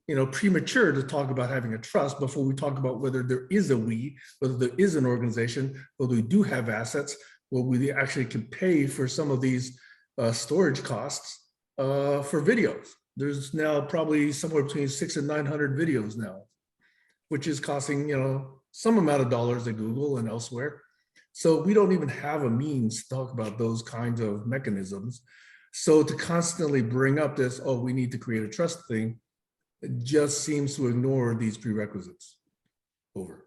you know, premature to talk about having a trust before we talk about whether there is a we, whether there is an organization, whether we do have assets, whether we actually can pay for some of these storage costs for videos. There's now probably somewhere between 600 and 900 videos now, which is costing, you know, some amount of dollars at Google and elsewhere. So we don't even have a means to talk about those kinds of mechanisms. So to constantly bring up this, oh, we need to create a trust thing, it just seems to ignore these prerequisites. Over.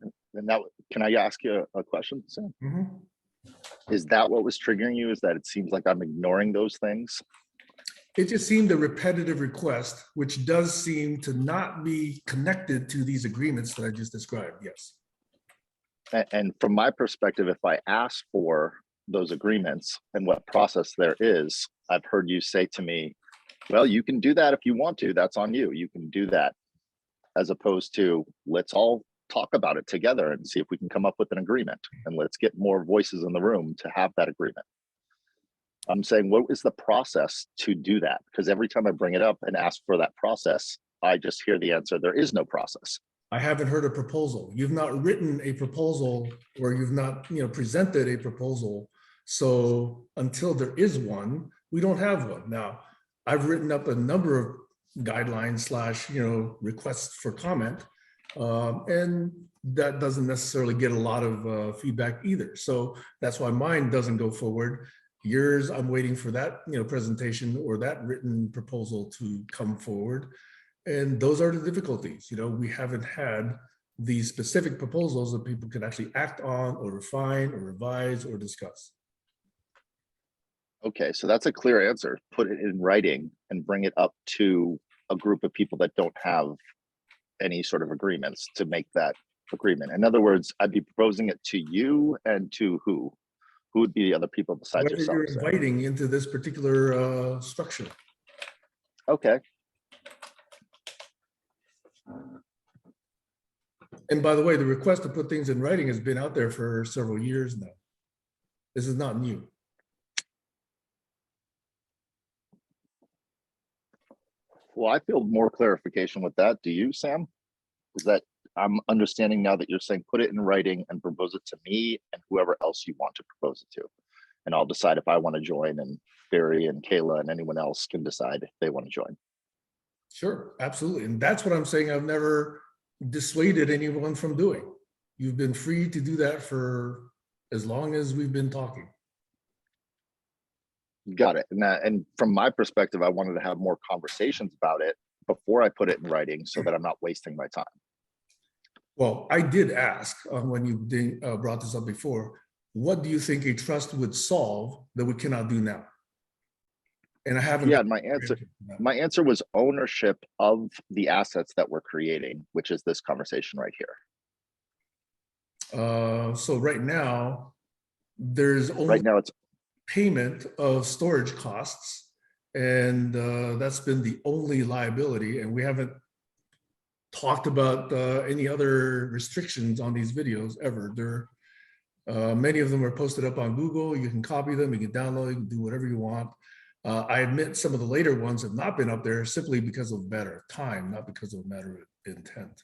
And now, can I ask you a question, Sam? Mm-hmm. Is that what was triggering you? Is that it seems like I'm ignoring those things? It just seemed a repetitive request, which does seem to not be connected to these agreements that I just described, yes. And from my perspective, if I ask for those agreements and what process there is, I've heard you say to me, well, you can do that if you want to, that's on you, you can do that. As opposed to, let's all talk about it together and see if we can come up with an agreement, and let's get more voices in the room to have that agreement. I'm saying, what is the process to do that? Because every time I bring it up and ask for that process, I just hear the answer, there is no process. I haven't heard a proposal. You've not written a proposal, or you've not, you know, presented a proposal. So until there is one, We don't have one. Now, I've written up a number of guidelines slash, requests for comment. And that doesn't necessarily get a lot of feedback either. So that's why mine doesn't go forward. Yours, I'm waiting for that, presentation or that written proposal to come forward. And those are the difficulties. We haven't had these specific proposals that people can actually act on or refine or revise or discuss. Okay, so that's a clear answer. Put it in writing and bring it up to a group of people that don't have any sort of agreements to make that agreement. In other words, I'd be proposing it to you and to who? Who would be the other people besides Whether yourself? you're inviting into this particular structure. Okay, And by the way, the request to put things in writing has been out there for several years now. This is not new. well, I feel more clarification with that. Do you, Sam? Is that I'm understanding now that you're saying put it in writing and propose it to me and whoever else you want to propose it to. And I'll decide if I want to join, and Barry and Kayla and anyone else can decide if they want to join. Sure, absolutely. And that's what I'm saying. I've never dissuaded anyone from doing. You've been free to do that for as long as we've been talking. Got it. And from my perspective, I wanted to have more conversations about it before I put it in writing so that I'm not wasting my time. Well, I did ask when you brought this up before, what do you think a trust would solve that we cannot do now? And I haven't. Yeah, my answer was ownership of the assets that we're creating, which is this conversation right here. So right now, there's only Right now, it's payment of storage costs, and that's been the only liability, and we haven't talked about any other restrictions on these videos ever. Many of them are posted up on Google. You can copy them, you can download, you can do whatever you want. I admit some of the later ones have not been up there simply because of matter of time, not because of matter of intent.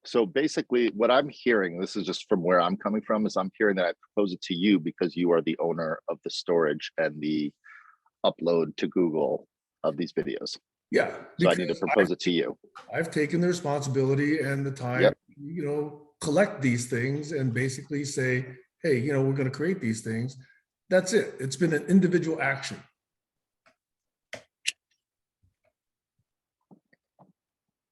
so basically what I'm hearing, this is just from where I'm coming from, is I'm hearing that I propose it to you because you are the owner of the storage and the upload to Google of these videos. Yeah. So I need to propose it to you. I've taken the responsibility and the time, Yep. Collect these things and basically say, hey, we're going to create these things. That's it. It's been an individual action.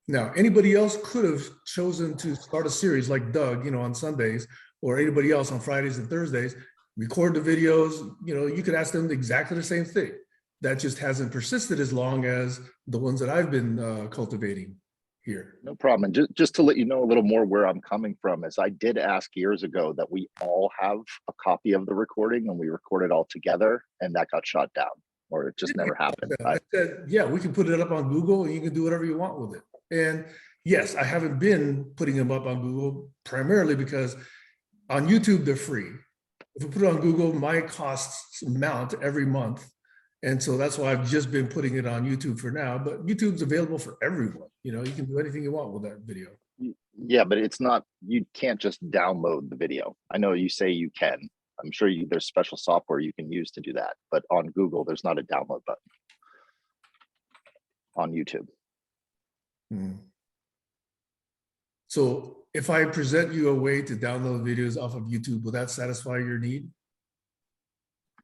Now, anybody else could have chosen to start a series like Doug, on Sundays, or anybody else on Fridays and Thursdays, record the videos. You could ask them exactly the same thing. That just hasn't persisted as long as the ones that I've been cultivating here. No problem. And just to let you know a little more where I'm coming from is I did ask years ago that we all have a copy of the recording and we record it all together, and that got shot down, or it just never happened. I said, yeah, we can put it up on Google and you can do whatever you want with it. And yes, I haven't been putting them up on Google primarily because on YouTube, they're free. If we put it on Google, my costs mount every month. And so that's why I've just been putting it on YouTube for now, but YouTube's available for everyone. You can do anything you want with that video. Yeah, but it's not, you can't just download the video. I know you say you can. I'm sure there's special software you can use to do that, but on Google, there's not a download button on YouTube. So if I present you a way to download videos off of YouTube, will that satisfy your need?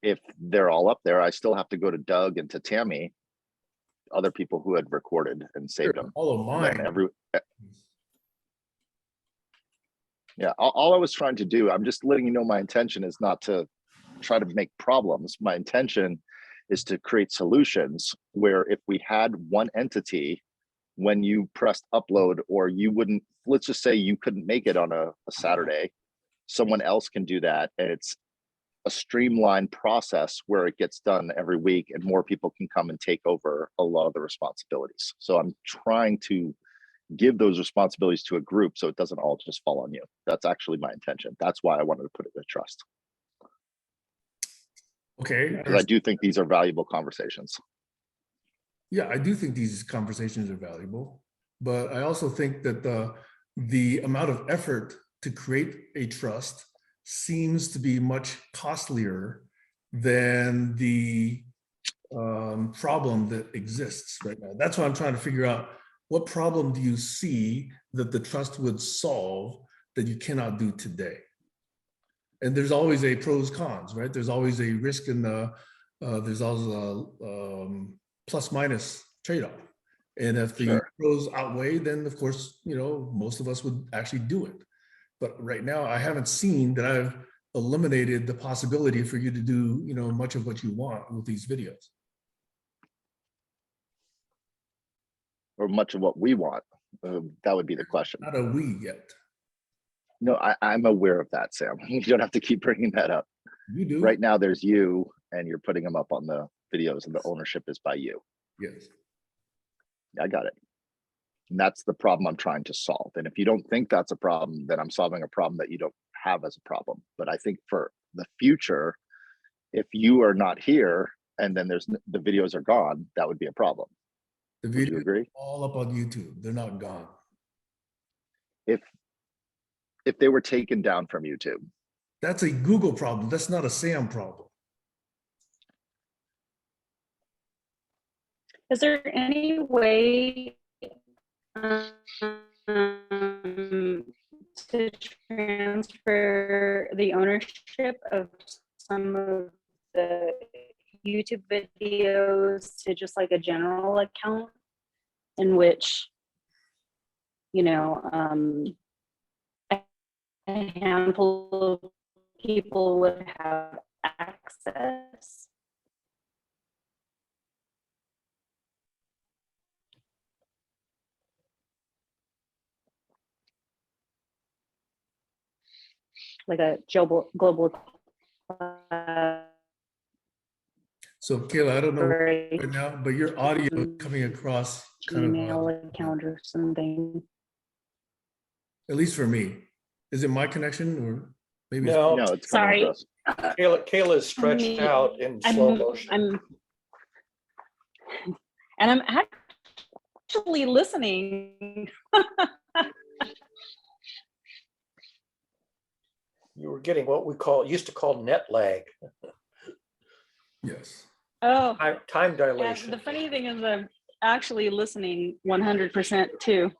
If they're all up there, I still have to go to Doug and to Tammy, other people who had recorded and saved them. All of mine. Yeah, all I was trying to do, I'm just letting you know my intention is not to try to make problems. My intention is to create solutions where if we had one entity, when you pressed upload, or you wouldn't, let's just say you couldn't make it on a Saturday, someone else can do that. And it's a streamlined process where it gets done every week and more people can come and take over a lot of the responsibilities. So I'm trying to give those responsibilities to a group so it doesn't all just fall on you. That's actually my intention. That's why I wanted to put it in a trust. Okay. Because I do think these are valuable conversations. Yeah, I do think these conversations are valuable, but I also think that the amount of effort to create a trust seems to be much costlier than the problem that exists right now. That's why I'm trying to figure out, what problem do you see that the trust would solve that you cannot do today? And there's always a pros cons, right? There's always a risk in the, there's also a plus minus trade-off. And if the Sure. pros outweigh, then of course, most of us would actually do it. But right now, I haven't seen that I've eliminated the possibility for you to do, much of what you want with these videos. Or much of what we want? That would be the question. Not a we yet. No, I'm aware of that, Sam. You don't have to keep bringing that up. You do. Right now, there's you, and you're putting them up on the videos, and the ownership is by you. Yes. I got it. And that's the problem I'm trying to solve. And if you don't think that's a problem, then I'm solving a problem that you don't have as a problem. But I think for the future, if you are not here and then the videos are gone, that would be a problem. The Would you video agree? all up on YouTube. They're not gone. If they were taken down from YouTube, That's a Google problem. That's not a Sam problem. Is there any way to transfer the ownership of some of the YouTube videos to just like a general account in which, a handful of people would have access? Like a global So Kayla, I don't know right now, but your audio is coming across kind of, email account or something. at least for me. Is it my connection or maybe? No, no, it's coming Sorry. across. Kayla is stretched Me- out in slow motion. I'm actually listening. You were getting what we used to call net lag, Yes. Oh, time yeah, dilation. the funny thing is I'm actually listening 100% too.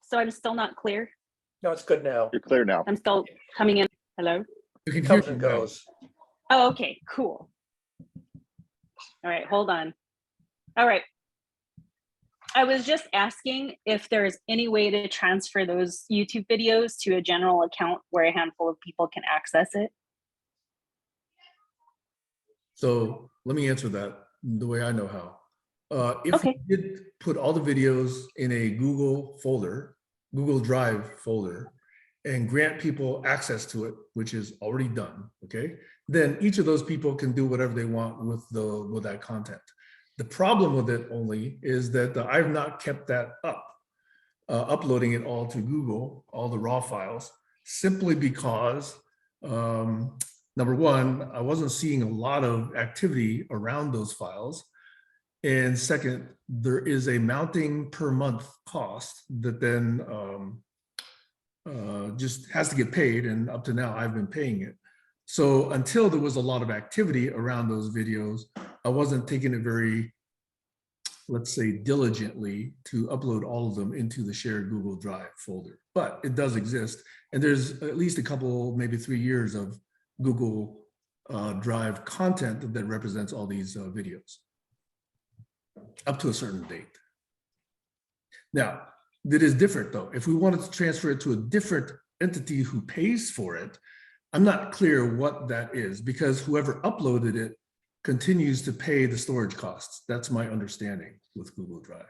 So I'm still not clear. No, it's good now. You're clear now. I'm still coming in. Hello? You can hear Comes me and now. goes. Oh, okay, cool. All right, hold on. All right. I was just asking if there's any way to transfer those YouTube videos to a general account where a handful of people can access it. So let me answer that the way I know how. If Okay. you did put all the videos in a Google folder, Google Drive folder, and grant people access to it, which is already done, okay? Then each of those people can do whatever they want with that content. The problem with it only is that I've not kept that up, uploading it all to Google, all the raw files, simply because number one, I wasn't seeing a lot of activity around those files. And second, there is a mounting per month cost that then just has to get paid. And up to now, I've been paying it. So until there was a lot of activity around those videos, I wasn't taking it very, let's say, diligently to upload all of them into the shared Google Drive folder. But it does exist. And there's at least a couple, maybe 3 years of Google Drive content that represents all these videos up to a certain date. Now, that is different though. If we wanted to transfer it to a different entity who pays for it, I'm not clear what that is, because whoever uploaded it continues to pay the storage costs. That's my understanding with Google Drive.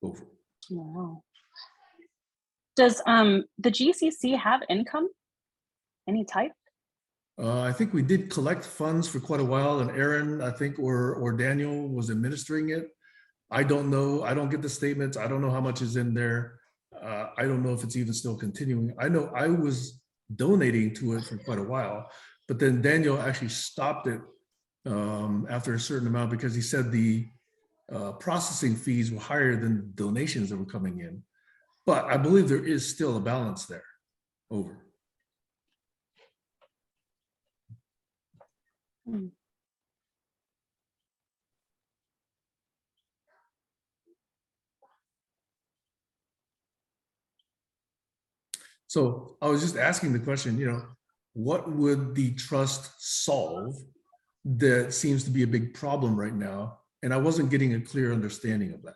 Over. Wow. Does the GCC have income? Any type? I think we did collect funds for quite a while, and Aaron, I think, or Daniel was administering it. I don't know. I don't get the statements. I don't know how much is in there. I don't know if it's even still continuing. I know I was donating to it for quite a while, but then Daniel actually stopped it after a certain amount, because he said the processing fees were higher than donations that were coming in. But I believe there is still a balance there. Over. Hmm. So I was just asking the question, what would the trust solve that seems to be a big problem right now? And I wasn't getting a clear understanding of that.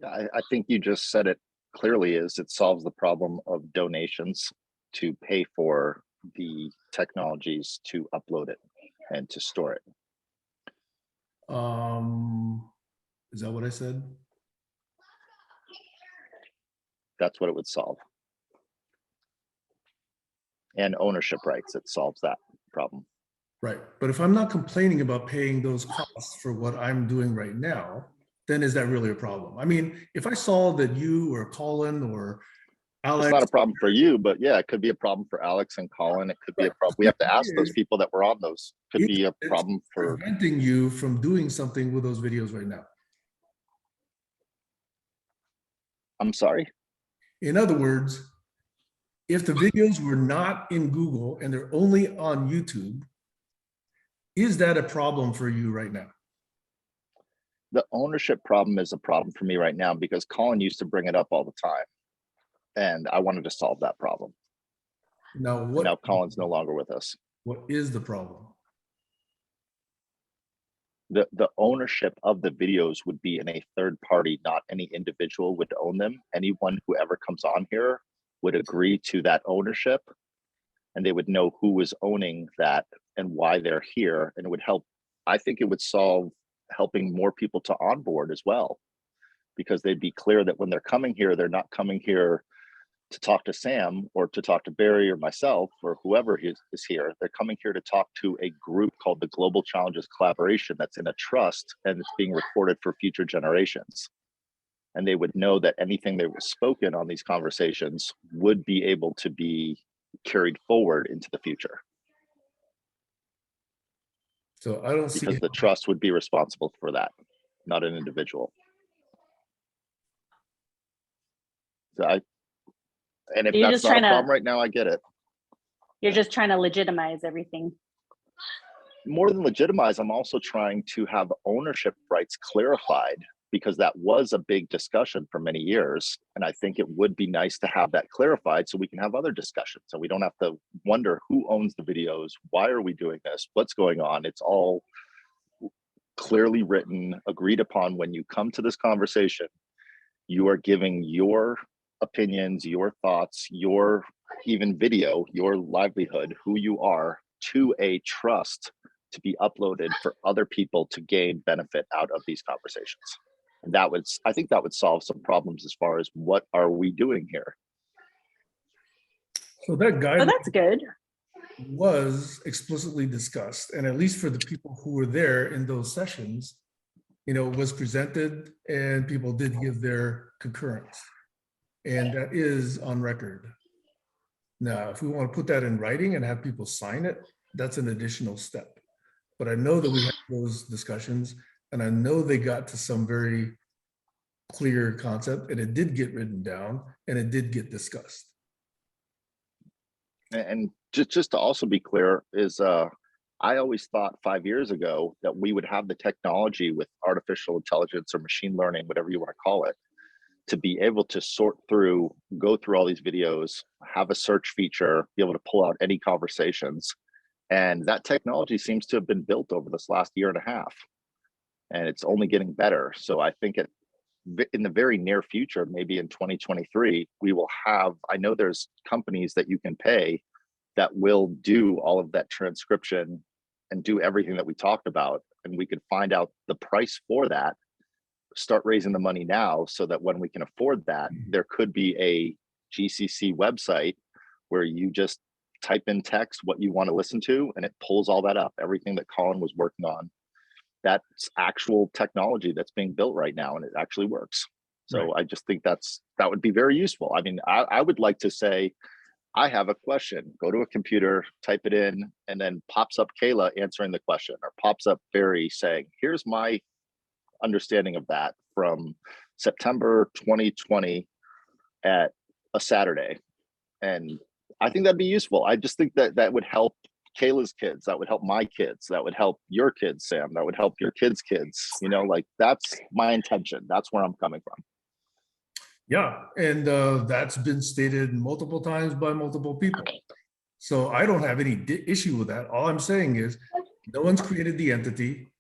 I think you just said it clearly, is it solves the problem of donations to pay for the technologies to upload it and to store it. Is that what I said? That's what it would solve. And ownership rights, it solves that problem. Right. But if I'm not complaining about paying those costs for what I'm doing right now, then is that really a problem? I mean, if I saw that you or Colin or Alex. It's not a problem for you, but yeah, it could be a problem for Alex and Colin. It could be a problem. We have to ask those people that were on those. Could be a problem for preventing you from doing something with those videos right now. I'm sorry. In other words, if the videos were not in Google and they're only on YouTube, is that a problem for you right now? The ownership problem is a problem for me right now because Colin used to bring it up all the time. And I wanted to solve that problem. Now Colin's no longer with us. What is the problem? The ownership of the videos would be in a third party, not any individual would own them. Anyone who ever comes on here would agree to that ownership, and they would know who was owning that and why they're here, and it would help. I think it would solve helping more people to onboard as well, because they'd be clear that when they're coming here, they're not coming here to talk to Sam or to talk to Barry or myself or whoever is here. They're coming here to talk to a group called the Global Challenges Collaboration that's in a trust, and it's being recorded for future generations. And they would know that anything that was spoken on these conversations would be able to be carried forward into the future. So I don't see, because the trust would be responsible for that, not an individual. So and if You're that's just not a trying to- problem right now, I get it. You're just trying to legitimize everything. More than legitimize, I'm also trying to have ownership rights clarified, because that was a big discussion for many years. And I think it would be nice to have that clarified so we can have other discussions. So we don't have to wonder who owns the videos, why are we doing this, what's going on. It's all clearly written, agreed upon. When you come to this conversation, you are giving your opinions, your thoughts, your even video, your livelihood, who you are, to a trust to be uploaded for other people to gain benefit out of these conversations. And that would, I think that would solve some problems as far as what are we doing here. so that Oh, guideline that's good. was explicitly discussed, and at least for the people who were there in those sessions, was presented and people did give their concurrence. And that is on record. Now, if we want to put that in writing and have people sign it, that's an additional step. But I know that we had those discussions, and I know they got to some very clear concept, and it did get written down, and it did get discussed. And just to also be clear is, I always thought 5 years ago that we would have the technology with artificial intelligence or machine learning, whatever you want to call it, to be able to sort through, go through all these videos, have a search feature, be able to pull out any conversations. And that technology seems to have been built over this last year and a half. And it's only getting better. So I think in the very near future, maybe in 2023, we will have, I know there's companies that you can pay that will do all of that transcription and do everything that we talked about. And we could find out the price for that, start raising the money now, so that when we can afford that, there could be a GCC website where you just type in text what you want to listen to, and it pulls all that up, everything that Colin was working on. That's actual technology that's being built right now, and it actually works. So Right. I just think that would be very useful. I mean, I would like to say, I have a question, go to a computer, type it in, and then pops up Kayla answering the question, or pops up Barry saying, here's my understanding of that from September 2020 at a Saturday. And I think that'd be useful. I just think that that would help Kayla's kids. That would help my kids. That would help your kids, Sam. That would help your kids' kids. You know, like that's my intention. That's where I'm coming from. Yeah, and that's been stated multiple times by multiple people. So I don't have any issue with that. All I'm saying is, no one's created the entity.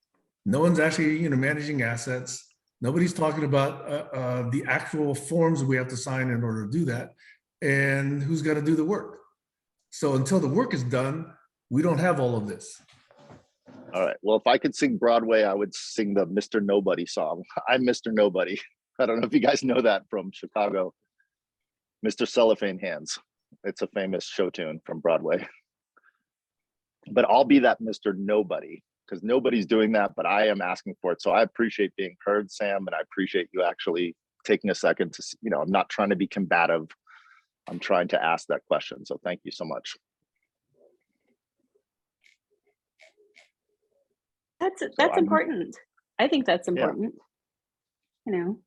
No one's actually, managing assets. Nobody's talking about the actual forms we have to sign in order to do that, and who's going to do the work. So until the work is done, we don't have all of this. All right. Well, if I could sing Broadway, I would sing the Mr. Nobody song. I'm Mr. Nobody. I don't know if you guys know that from Chicago. Mr. Cellophane Hands. It's a famous show tune from Broadway. But I'll be that Mr. Nobody, because nobody's doing that, but I am asking for it. So I appreciate being heard, Sam, and I appreciate you actually taking a second to, I'm not trying to be combative. I'm trying to ask that question. So thank you so much. That's I'm- important. I think that's important. I'm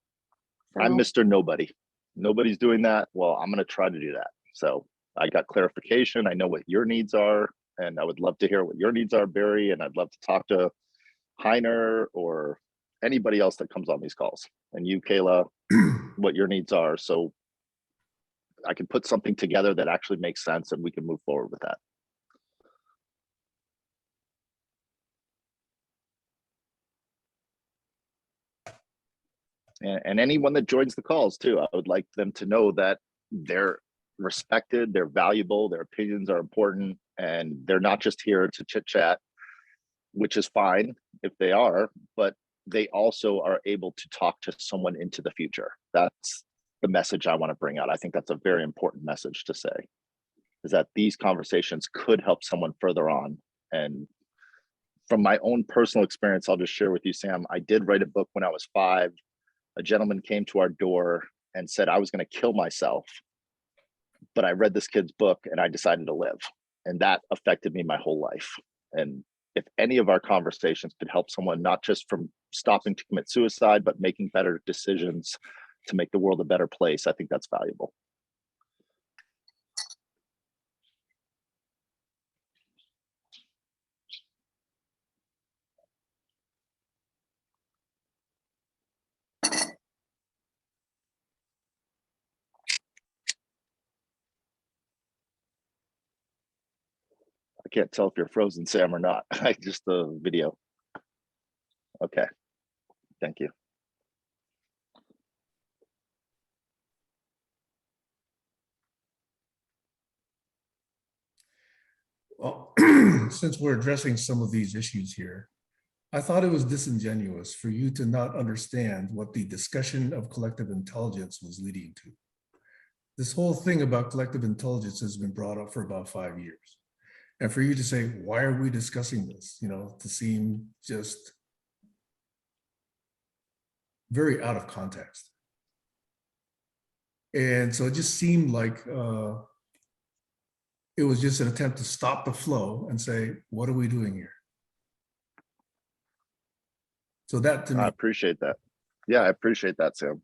So- Mr. Nobody. Nobody's doing that. Well, I'm going to try to do that. So I got clarification. I know what your needs are, and I would love to hear what your needs are, Barry. And I'd love to talk to Heiner or anybody else that comes on these calls. And you, Kayla, what your needs are. So I can put something together that actually makes sense and we can move forward with that. And anyone that joins the calls too, I would like them to know that they're respected, they're valuable, their opinions are important, and they're not just here to chit chat, which is fine if they are, but they also are able to talk to someone into the future. That's the message I want to bring out. I think that's a very important message to say, is that these conversations could help someone further on. And from my own personal experience, I'll just share with you, Sam, I did write a book when I was 5. A gentleman came to our door and said I was going to kill myself, but I read this kid's book and I decided to live. And that affected me my whole life. And if any of our conversations could help someone, not just from stopping to commit suicide, but making better decisions to make the world a better place, I think that's valuable. I can't tell if you're frozen, Sam, or not. I just the video. Okay. Thank you. Well, since we're addressing some of these issues here, I thought it was disingenuous for you to not understand what the discussion of collective intelligence was leading to. This whole thing about collective intelligence has been brought up for about 5 years. And for you to say, why are we discussing this? To seem just very out of context. And so it just seemed like it was just an attempt to stop the flow and say, what are we doing here? So that to me, I appreciate that. Yeah, I appreciate that, Sam.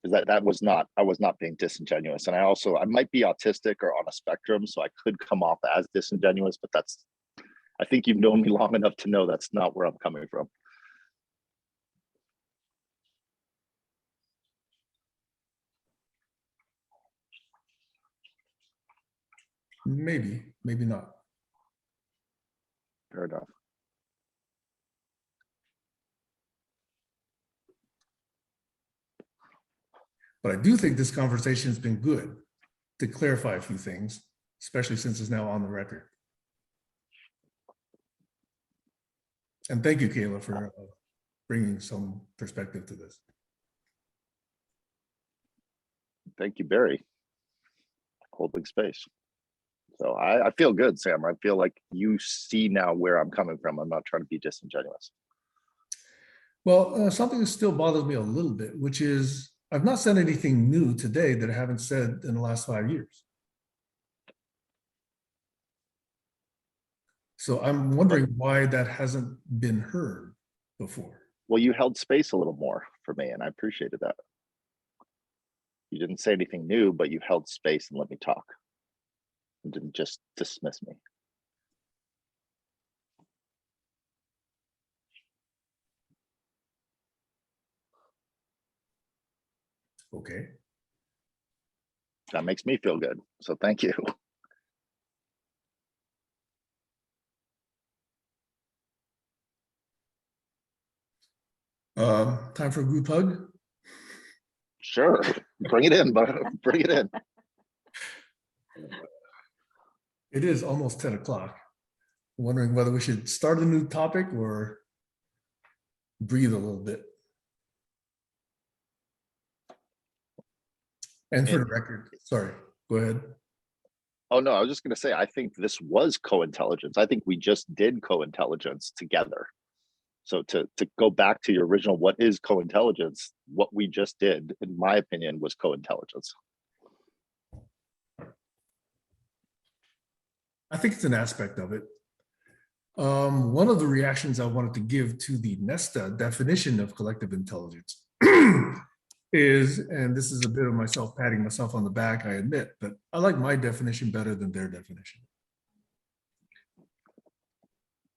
Because that was not, I was not being disingenuous. And I might be autistic or on a spectrum, so I could come off as disingenuous, but I think you've known me long enough to know that's not where I'm coming from. maybe not. Fair enough. But I do think this conversation has been good to clarify a few things, especially since it's now on the record. And thank you, Kayla, for bringing some perspective to this. Thank you, Barry. Holding space. So I feel good, Sam. I feel like you see now where I'm coming from. I'm not trying to be disingenuous. Well, something that still bothers me a little bit, which is I've not said anything new today that I haven't said in the last 5 years. So I'm wondering why that hasn't been heard. before. Well, you held space a little more for me, and I appreciated that. You didn't say anything new, but you held space and let me talk and didn't just dismiss me. Okay. That makes me feel good. So thank you. Time for a group hug. Sure. Bring it in, but bring it in. It is almost 10 o'clock. Wondering whether we should start a new topic or breathe a little bit. And for the record, sorry, go ahead. Oh no, I was just gonna say, I think this was co-intelligence. I think we just did co-intelligence together. So to go back to your original, what is co-intelligence? What we just did, in my opinion, was co-intelligence. I think it's an aspect of it. One of the reactions I wanted to give to the Nesta definition of collective intelligence is, and this is a bit of myself patting myself on the back, I admit, but I like my definition better than their definition.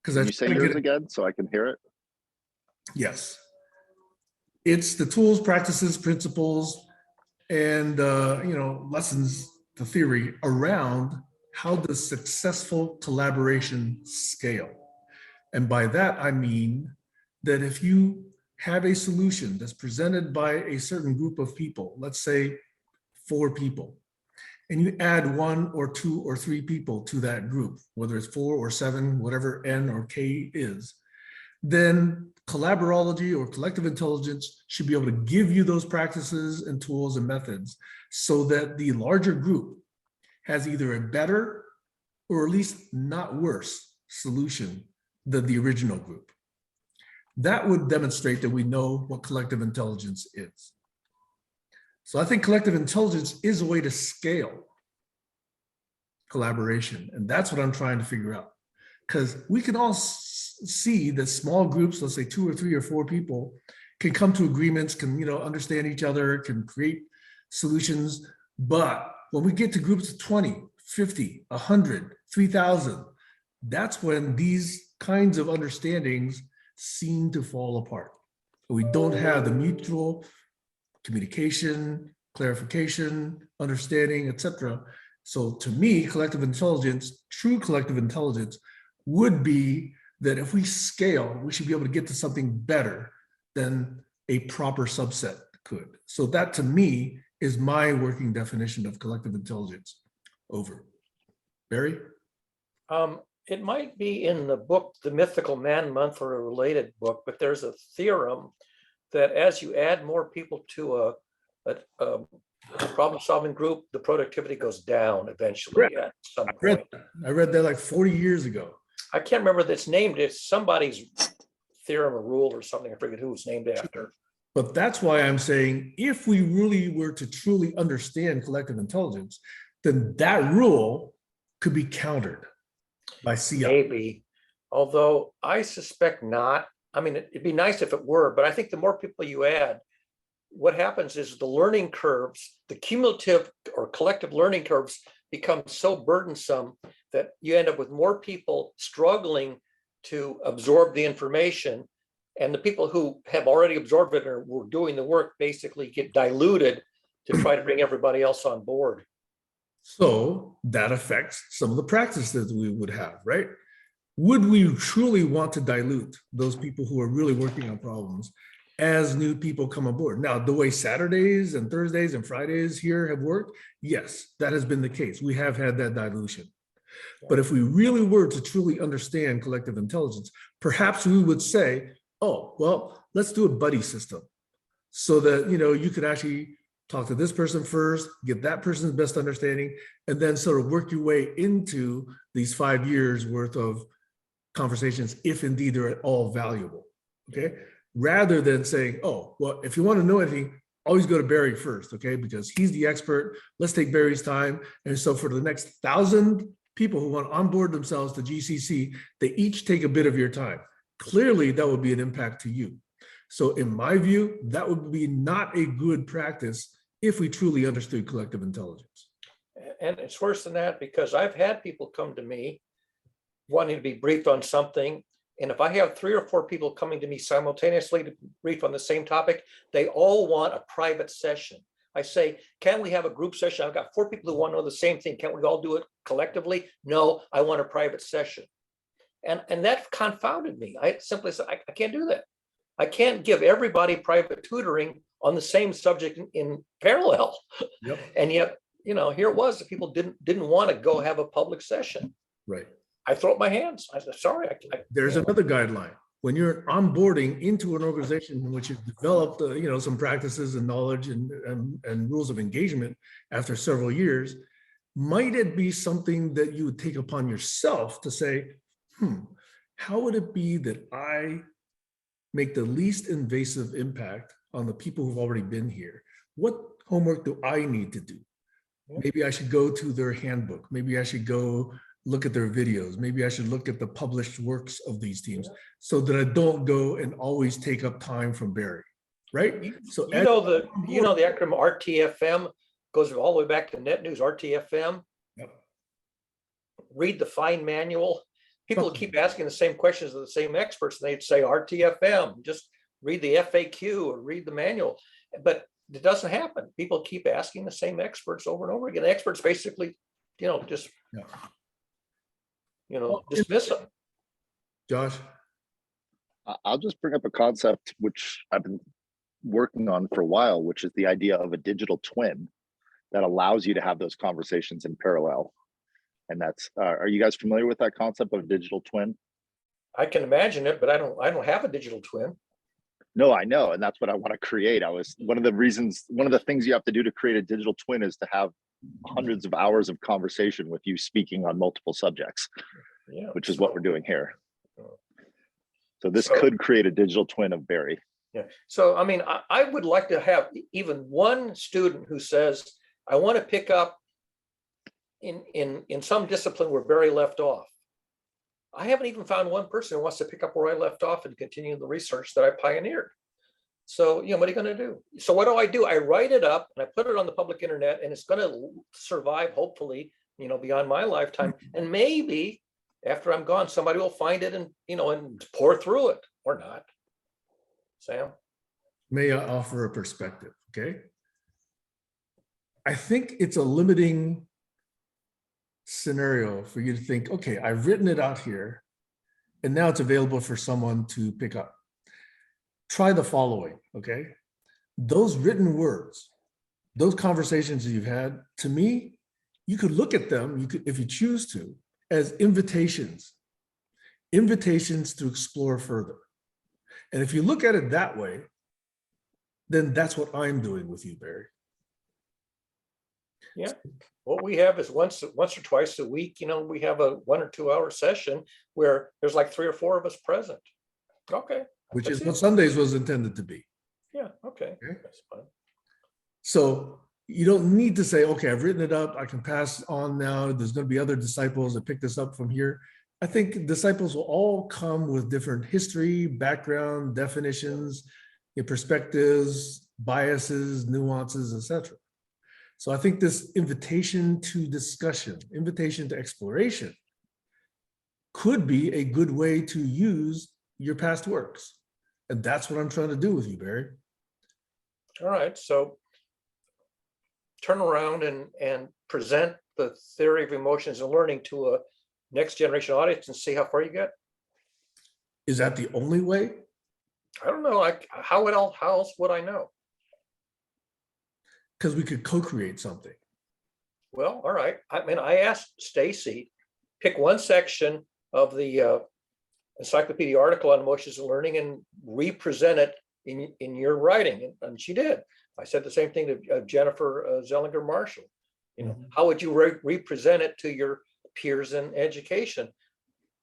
Can you say yours again so I can hear it? Yes. It's the tools, practices, principles, and lessons, the theory around how does successful collaboration scale. And by that, I mean that if you have a solution that's presented by a certain group of people, let's say 4 people, and you add 1 or 2 or 3 people to that group, whether it's 4 or 7, whatever N or K is, then collaborology or collective intelligence should be able to give you those practices and tools and methods so that the larger group has either a better or at least not worse solution than the original group. That would demonstrate that we know what collective intelligence is. So I think collective intelligence is a way to scale collaboration. And that's what I'm trying to figure out. Because we can all see that small groups, let's say 2 or 3 or 4 people, can come to agreements, can understand each other, can create solutions. But when we get to groups of 20, 50, 100, 3,000, that's when these kinds of understandings seem to fall apart. We don't have the mutual communication, clarification, understanding, etc. So to me, collective intelligence, true collective intelligence, would be that if we scale, we should be able to get to something better than a proper subset could. So that to me is my working definition of collective intelligence. Over. Barry? It might be in the book, The Mythical Man Month, or a related book, but there's a theorem that as you add more people to a problem-solving group, the productivity goes down eventually at some point. I read that like 40 years ago. I can't remember that it's named. It's somebody's theorem or rule or something. I forget who it's named after. But that's why I'm saying if we really were to truly understand collective intelligence, then that rule could be countered by CI. Maybe, although I suspect not. I mean, it'd be nice if it were, but I think the more people you add, what happens is the learning curves, the cumulative or collective learning curves become so burdensome that you end up with more people struggling to absorb the information. And the people who have already absorbed it or were doing the work basically get diluted to try to bring everybody else on board. So that affects some of the practices we would have, right? Would we truly want to dilute those people who are really working on problems as new people come aboard? Now, the way Saturdays and Thursdays and Fridays here have worked, yes, that has been the case. We have had that dilution. But if we really were to truly understand collective intelligence, perhaps we would say, oh, well, let's do a buddy system so that, you could actually talk to this person first, get that person's best understanding, and then sort of work your way into these 5 years worth of conversations, if indeed they're at all valuable, okay? Rather than saying, oh, well, if you want to know anything, always go to Barry first, okay? Because he's the expert, let's take Barry's time. And so for the next 1,000 people who want to onboard themselves to GCC, they each take a bit of your time. clearly that would be an impact to you. So in my view, that would be not a good practice if we truly understood collective intelligence. And it's worse than that, because I've had people come to me wanting to be briefed on something. And if I have 3 or 4 people coming to me simultaneously to brief on the same topic, they all want a private session. I say, can we have a group session? I've got 4 people who want to know the same thing. Can't we all do it collectively? No, I want a private session. And that confounded me. I simply said, I can't do that. I can't give everybody private tutoring on the same subject in parallel. Yep. And yet, you know, here it was, that people didn't want to go have a public session. Right. I throw up my hands. I said, sorry. There's another guideline. When you're onboarding into an organization in which you've developed, some practices and knowledge and rules of engagement after several years, might it be something that you would take upon yourself to say, how would it be that I make the least invasive impact on the people who've already been here? What homework do I need to do? Maybe I should go to their handbook. Maybe I should go look at their videos. Maybe I should look at the published works of these teams so that I don't go and always take up time from Barry, right? So you know the acronym RTFM goes all the way back to Net News, RTFM. Yep. Read the fine manual. People keep asking the same questions of the same experts, and they'd say RTFM, just read the FAQ or read the manual. But it doesn't happen. People keep asking the same experts over and over again. The experts basically, just dismiss them. Josh? I'll just bring up a concept which I've been working on for a while, which is the idea of a digital twin that allows you to have those conversations in parallel. And that's, are you guys familiar with that concept of a digital twin? I can imagine it, but I don't have a digital twin. No, I know. And that's what I want to create. One of the things you have to do to create a digital twin is to have hundreds of hours of conversation with you speaking on multiple subjects, which is what we're doing here. So this could create a digital twin of Barry. Yeah. So, I mean, I would like to have even one student who says, I want to pick up in some discipline where Barry left off. I haven't even found one person who wants to pick up where I left off and continue the research that I pioneered. So, what are you going to do? So what do? I write it up and I put it on the public internet, and it's going to survive, hopefully, beyond my lifetime. And maybe after I'm gone, somebody will find it and, and pour through it, or not. Sam? May I offer a perspective, okay? I think it's a limiting scenario for you to think, okay, I've written it out here, and now it's available for someone to pick up. Try the following, okay? Those written words, those conversations that you've had, to me, you could look at them, you could, if you choose to, as invitations to explore further. And if you look at it that way, then that's what I'm doing with you, Barry. Yeah. What we have is once or twice a week, we have a 1 or 2 hour session where there's like 3 or 4 of us present. Okay. Which is what Sundays was intended to be. Yeah. Okay. That's fine. So you don't need to say, okay, I've written it up, I can pass on now. There's going to be other disciples that pick this up from here. I think disciples will all come with different history, background, definitions, perspectives, biases, nuances, etc. So I think this invitation to discussion, invitation to exploration could be a good way to use your past works. And that's what I'm trying to do with you, Barry. All right. So turn around and present the theory of emotions and learning to a next generation audience and see how far you get. Is that the only way? I don't know. How else would I know? Because we could co-create something. Well, all right. I mean, I asked Stacy, pick one section of the encyclopedia article on emotions and learning and represent it in your writing, and she did. I said the same thing to Jennifer Zellinger Marshall. How would you represent it to your peers in education?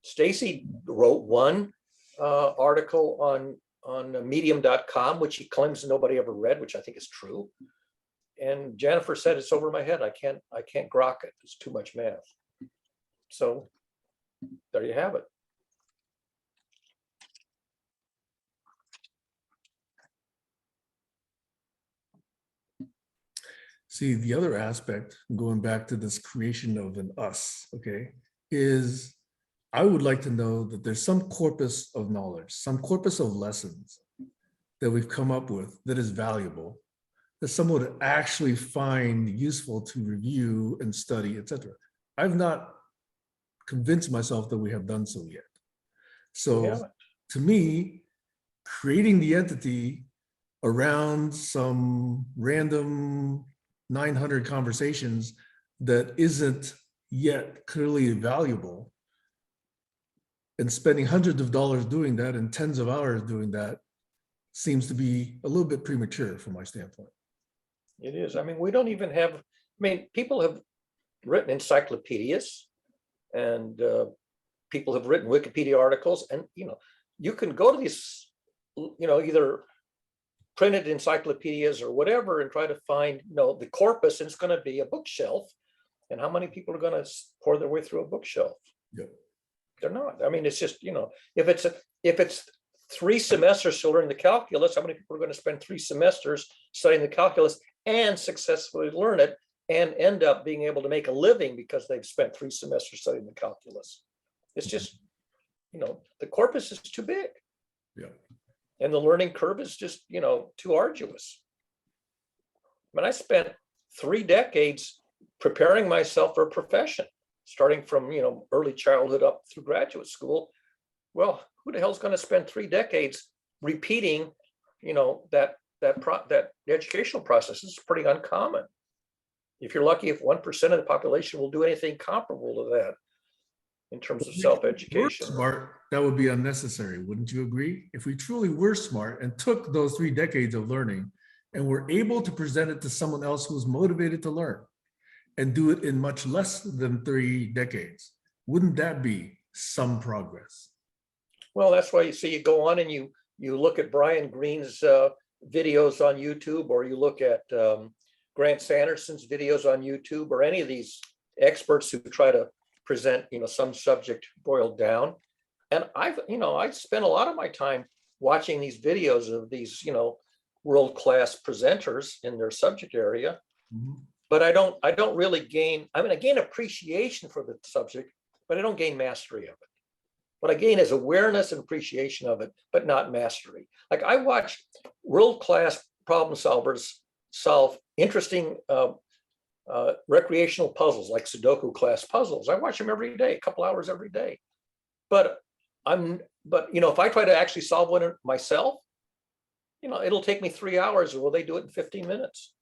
Stacy wrote one article on medium.com, which he claims nobody ever read, which I think is true. And Jennifer said, it's over my head. I can't grok it. It's too much math. So there you have it. See, the other aspect, going back to this creation of an us, okay, is I would like to know that there's some corpus of knowledge, some corpus of lessons that we've come up with that is valuable, that someone would actually find useful to review and study, etc. I've not convinced myself that we have done so yet. So Yeah. to me, creating the entity around some random 900 conversations that isn't yet clearly valuable and spending hundreds of dollars doing that and tens of hours doing that seems to be a little bit premature from my standpoint. It is. I mean, we don't even have, I mean, people have written encyclopedias and people have written Wikipedia articles, and, you know, you can go to these, you know, either printed encyclopedias or whatever and try to find, you know, the corpus, and it's going to be a bookshelf. And how many people are going to pour their way through a bookshelf? Yep. They're not. I mean, it's just, you know, if it's 3 semesters to learn the calculus, how many people are going to spend 3 semesters studying the calculus and successfully learn it and end up being able to make a living because they've spent 3 semesters studying the calculus? It's just, you know, the corpus is too big. Yeah. And the learning curve is just, you know, too arduous. I mean, I spent 3 decades preparing myself for a profession, starting from, you know, early childhood up through graduate school. Well, who the hell's going to spend 3 decades repeating, you know, that educational process? Is pretty uncommon. If you're lucky, if 1% of the population will do anything comparable to that in terms of self-education. Smart, that would be unnecessary, wouldn't you agree? If we truly were smart and took those 3 decades of learning and were able to present it to someone else who's motivated to learn and do it in much less than 3 decades, wouldn't that be some progress? Well, that's why you see, you go on and you look at Brian Greene's videos on YouTube, or you look at Grant Sanderson's videos on YouTube, or any of these experts who try to present, you know, some subject boiled down. And I spent a lot of my time watching these videos of these, you know, world-class presenters in their subject area. Mhm. But I don't really gain, I mean, I gain appreciation for the subject, but I don't gain mastery of it. What I gain is awareness and appreciation of it, but not mastery. Like, I watch world-class problem solvers solve interesting recreational puzzles, like Sudoku class puzzles. I watch them every day, a couple hours every day. But you know, if I try to actually solve one myself, you know, it'll take me 3 hours, or will they do it in 15 minutes?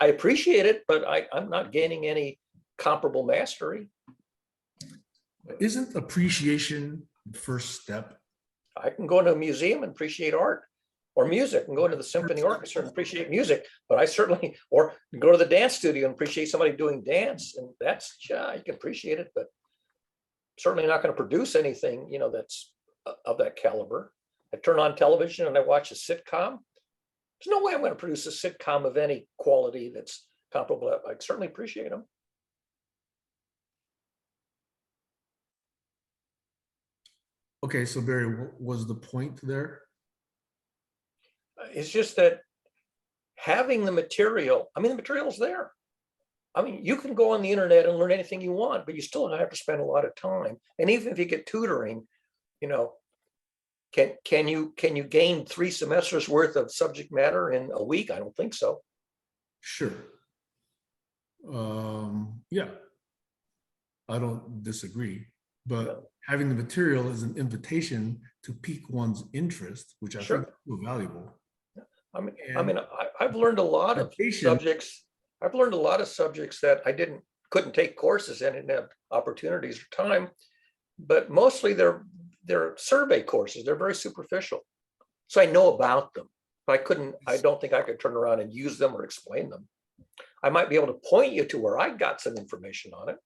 I appreciate it, but I'm not gaining any comparable mastery. Isn't appreciation the first step? I can go into a museum and appreciate art or music, and go into the symphony orchestra and appreciate music, but I certainly, or go to the dance studio and appreciate somebody doing dance, and that's, yeah, you can appreciate it, but certainly not going to produce anything, you know, that's of that caliber. I turn on television and I watch a sitcom. There's no way I'm going to produce a sitcom of any quality that's comparable. I certainly appreciate them. Okay, so Barry, what was the point there? It's just that having the material, I mean, the material's there. I mean, you can go on the internet and learn anything you want, but you still have to spend a lot of time. And even if you get tutoring, you know, can you gain 3 semesters worth of subject matter in a week? I don't think so. Sure. Yeah, I don't disagree, but having the material is an invitation to pique one's interest, which I Sure. think is so valuable. I've learned a lot of Invitation- subjects. I've learned a lot of subjects that I couldn't take courses in, didn't have opportunities or time, but mostly they're survey courses. They're very superficial. So I know about them, but I don't think I could turn around and use them or explain them. I might be able to point you to where I got some information on it.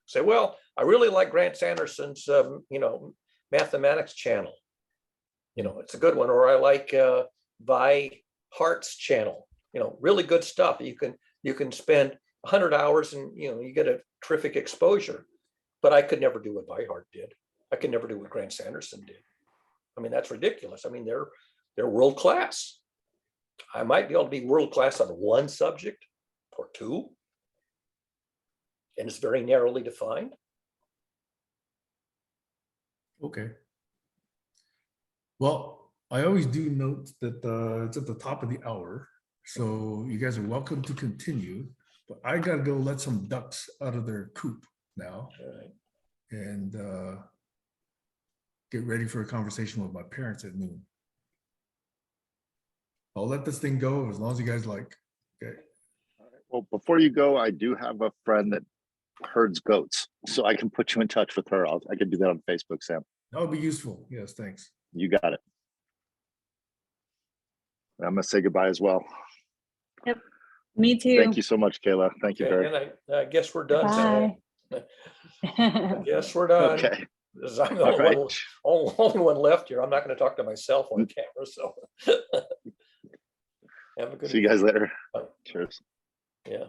Say, well, I really like Grant Sanderson's, you know, mathematics channel. You know, it's a good one. Or I like Vi Hart's channel. You know, really good stuff. You can spend 100 hours and, you know, you get a terrific exposure. But I could never do what Vi Hart did. I could never do what Grant Sanderson did. I mean, that's ridiculous. I mean, they're world class. I might be able to be world class on one subject, or 2. And it's very narrowly defined. Okay. Well, I always do note that it's at the top of the hour, so you guys are welcome to continue. But I gotta go let some ducks out of their coop now All right. and get ready for a conversation with my parents at noon. I'll let this thing go as long as you guys like. Okay. Well, before you go, I do have a friend that herds goats, so I can put you in touch with her. I can do that on Facebook, Sam. That would be useful. Yes, thanks. You got it. I'm gonna say goodbye as well. Me too. Thank you so much, Kayla. Thank you, Okay, Barry. and I guess we're done. Sam. Bye. I guess we're done. Okay. 'Cause I'm the All only right. only one left here. I'm not going to talk to myself on camera. So have a good See you guys later. Bye. Cheers. Yeah.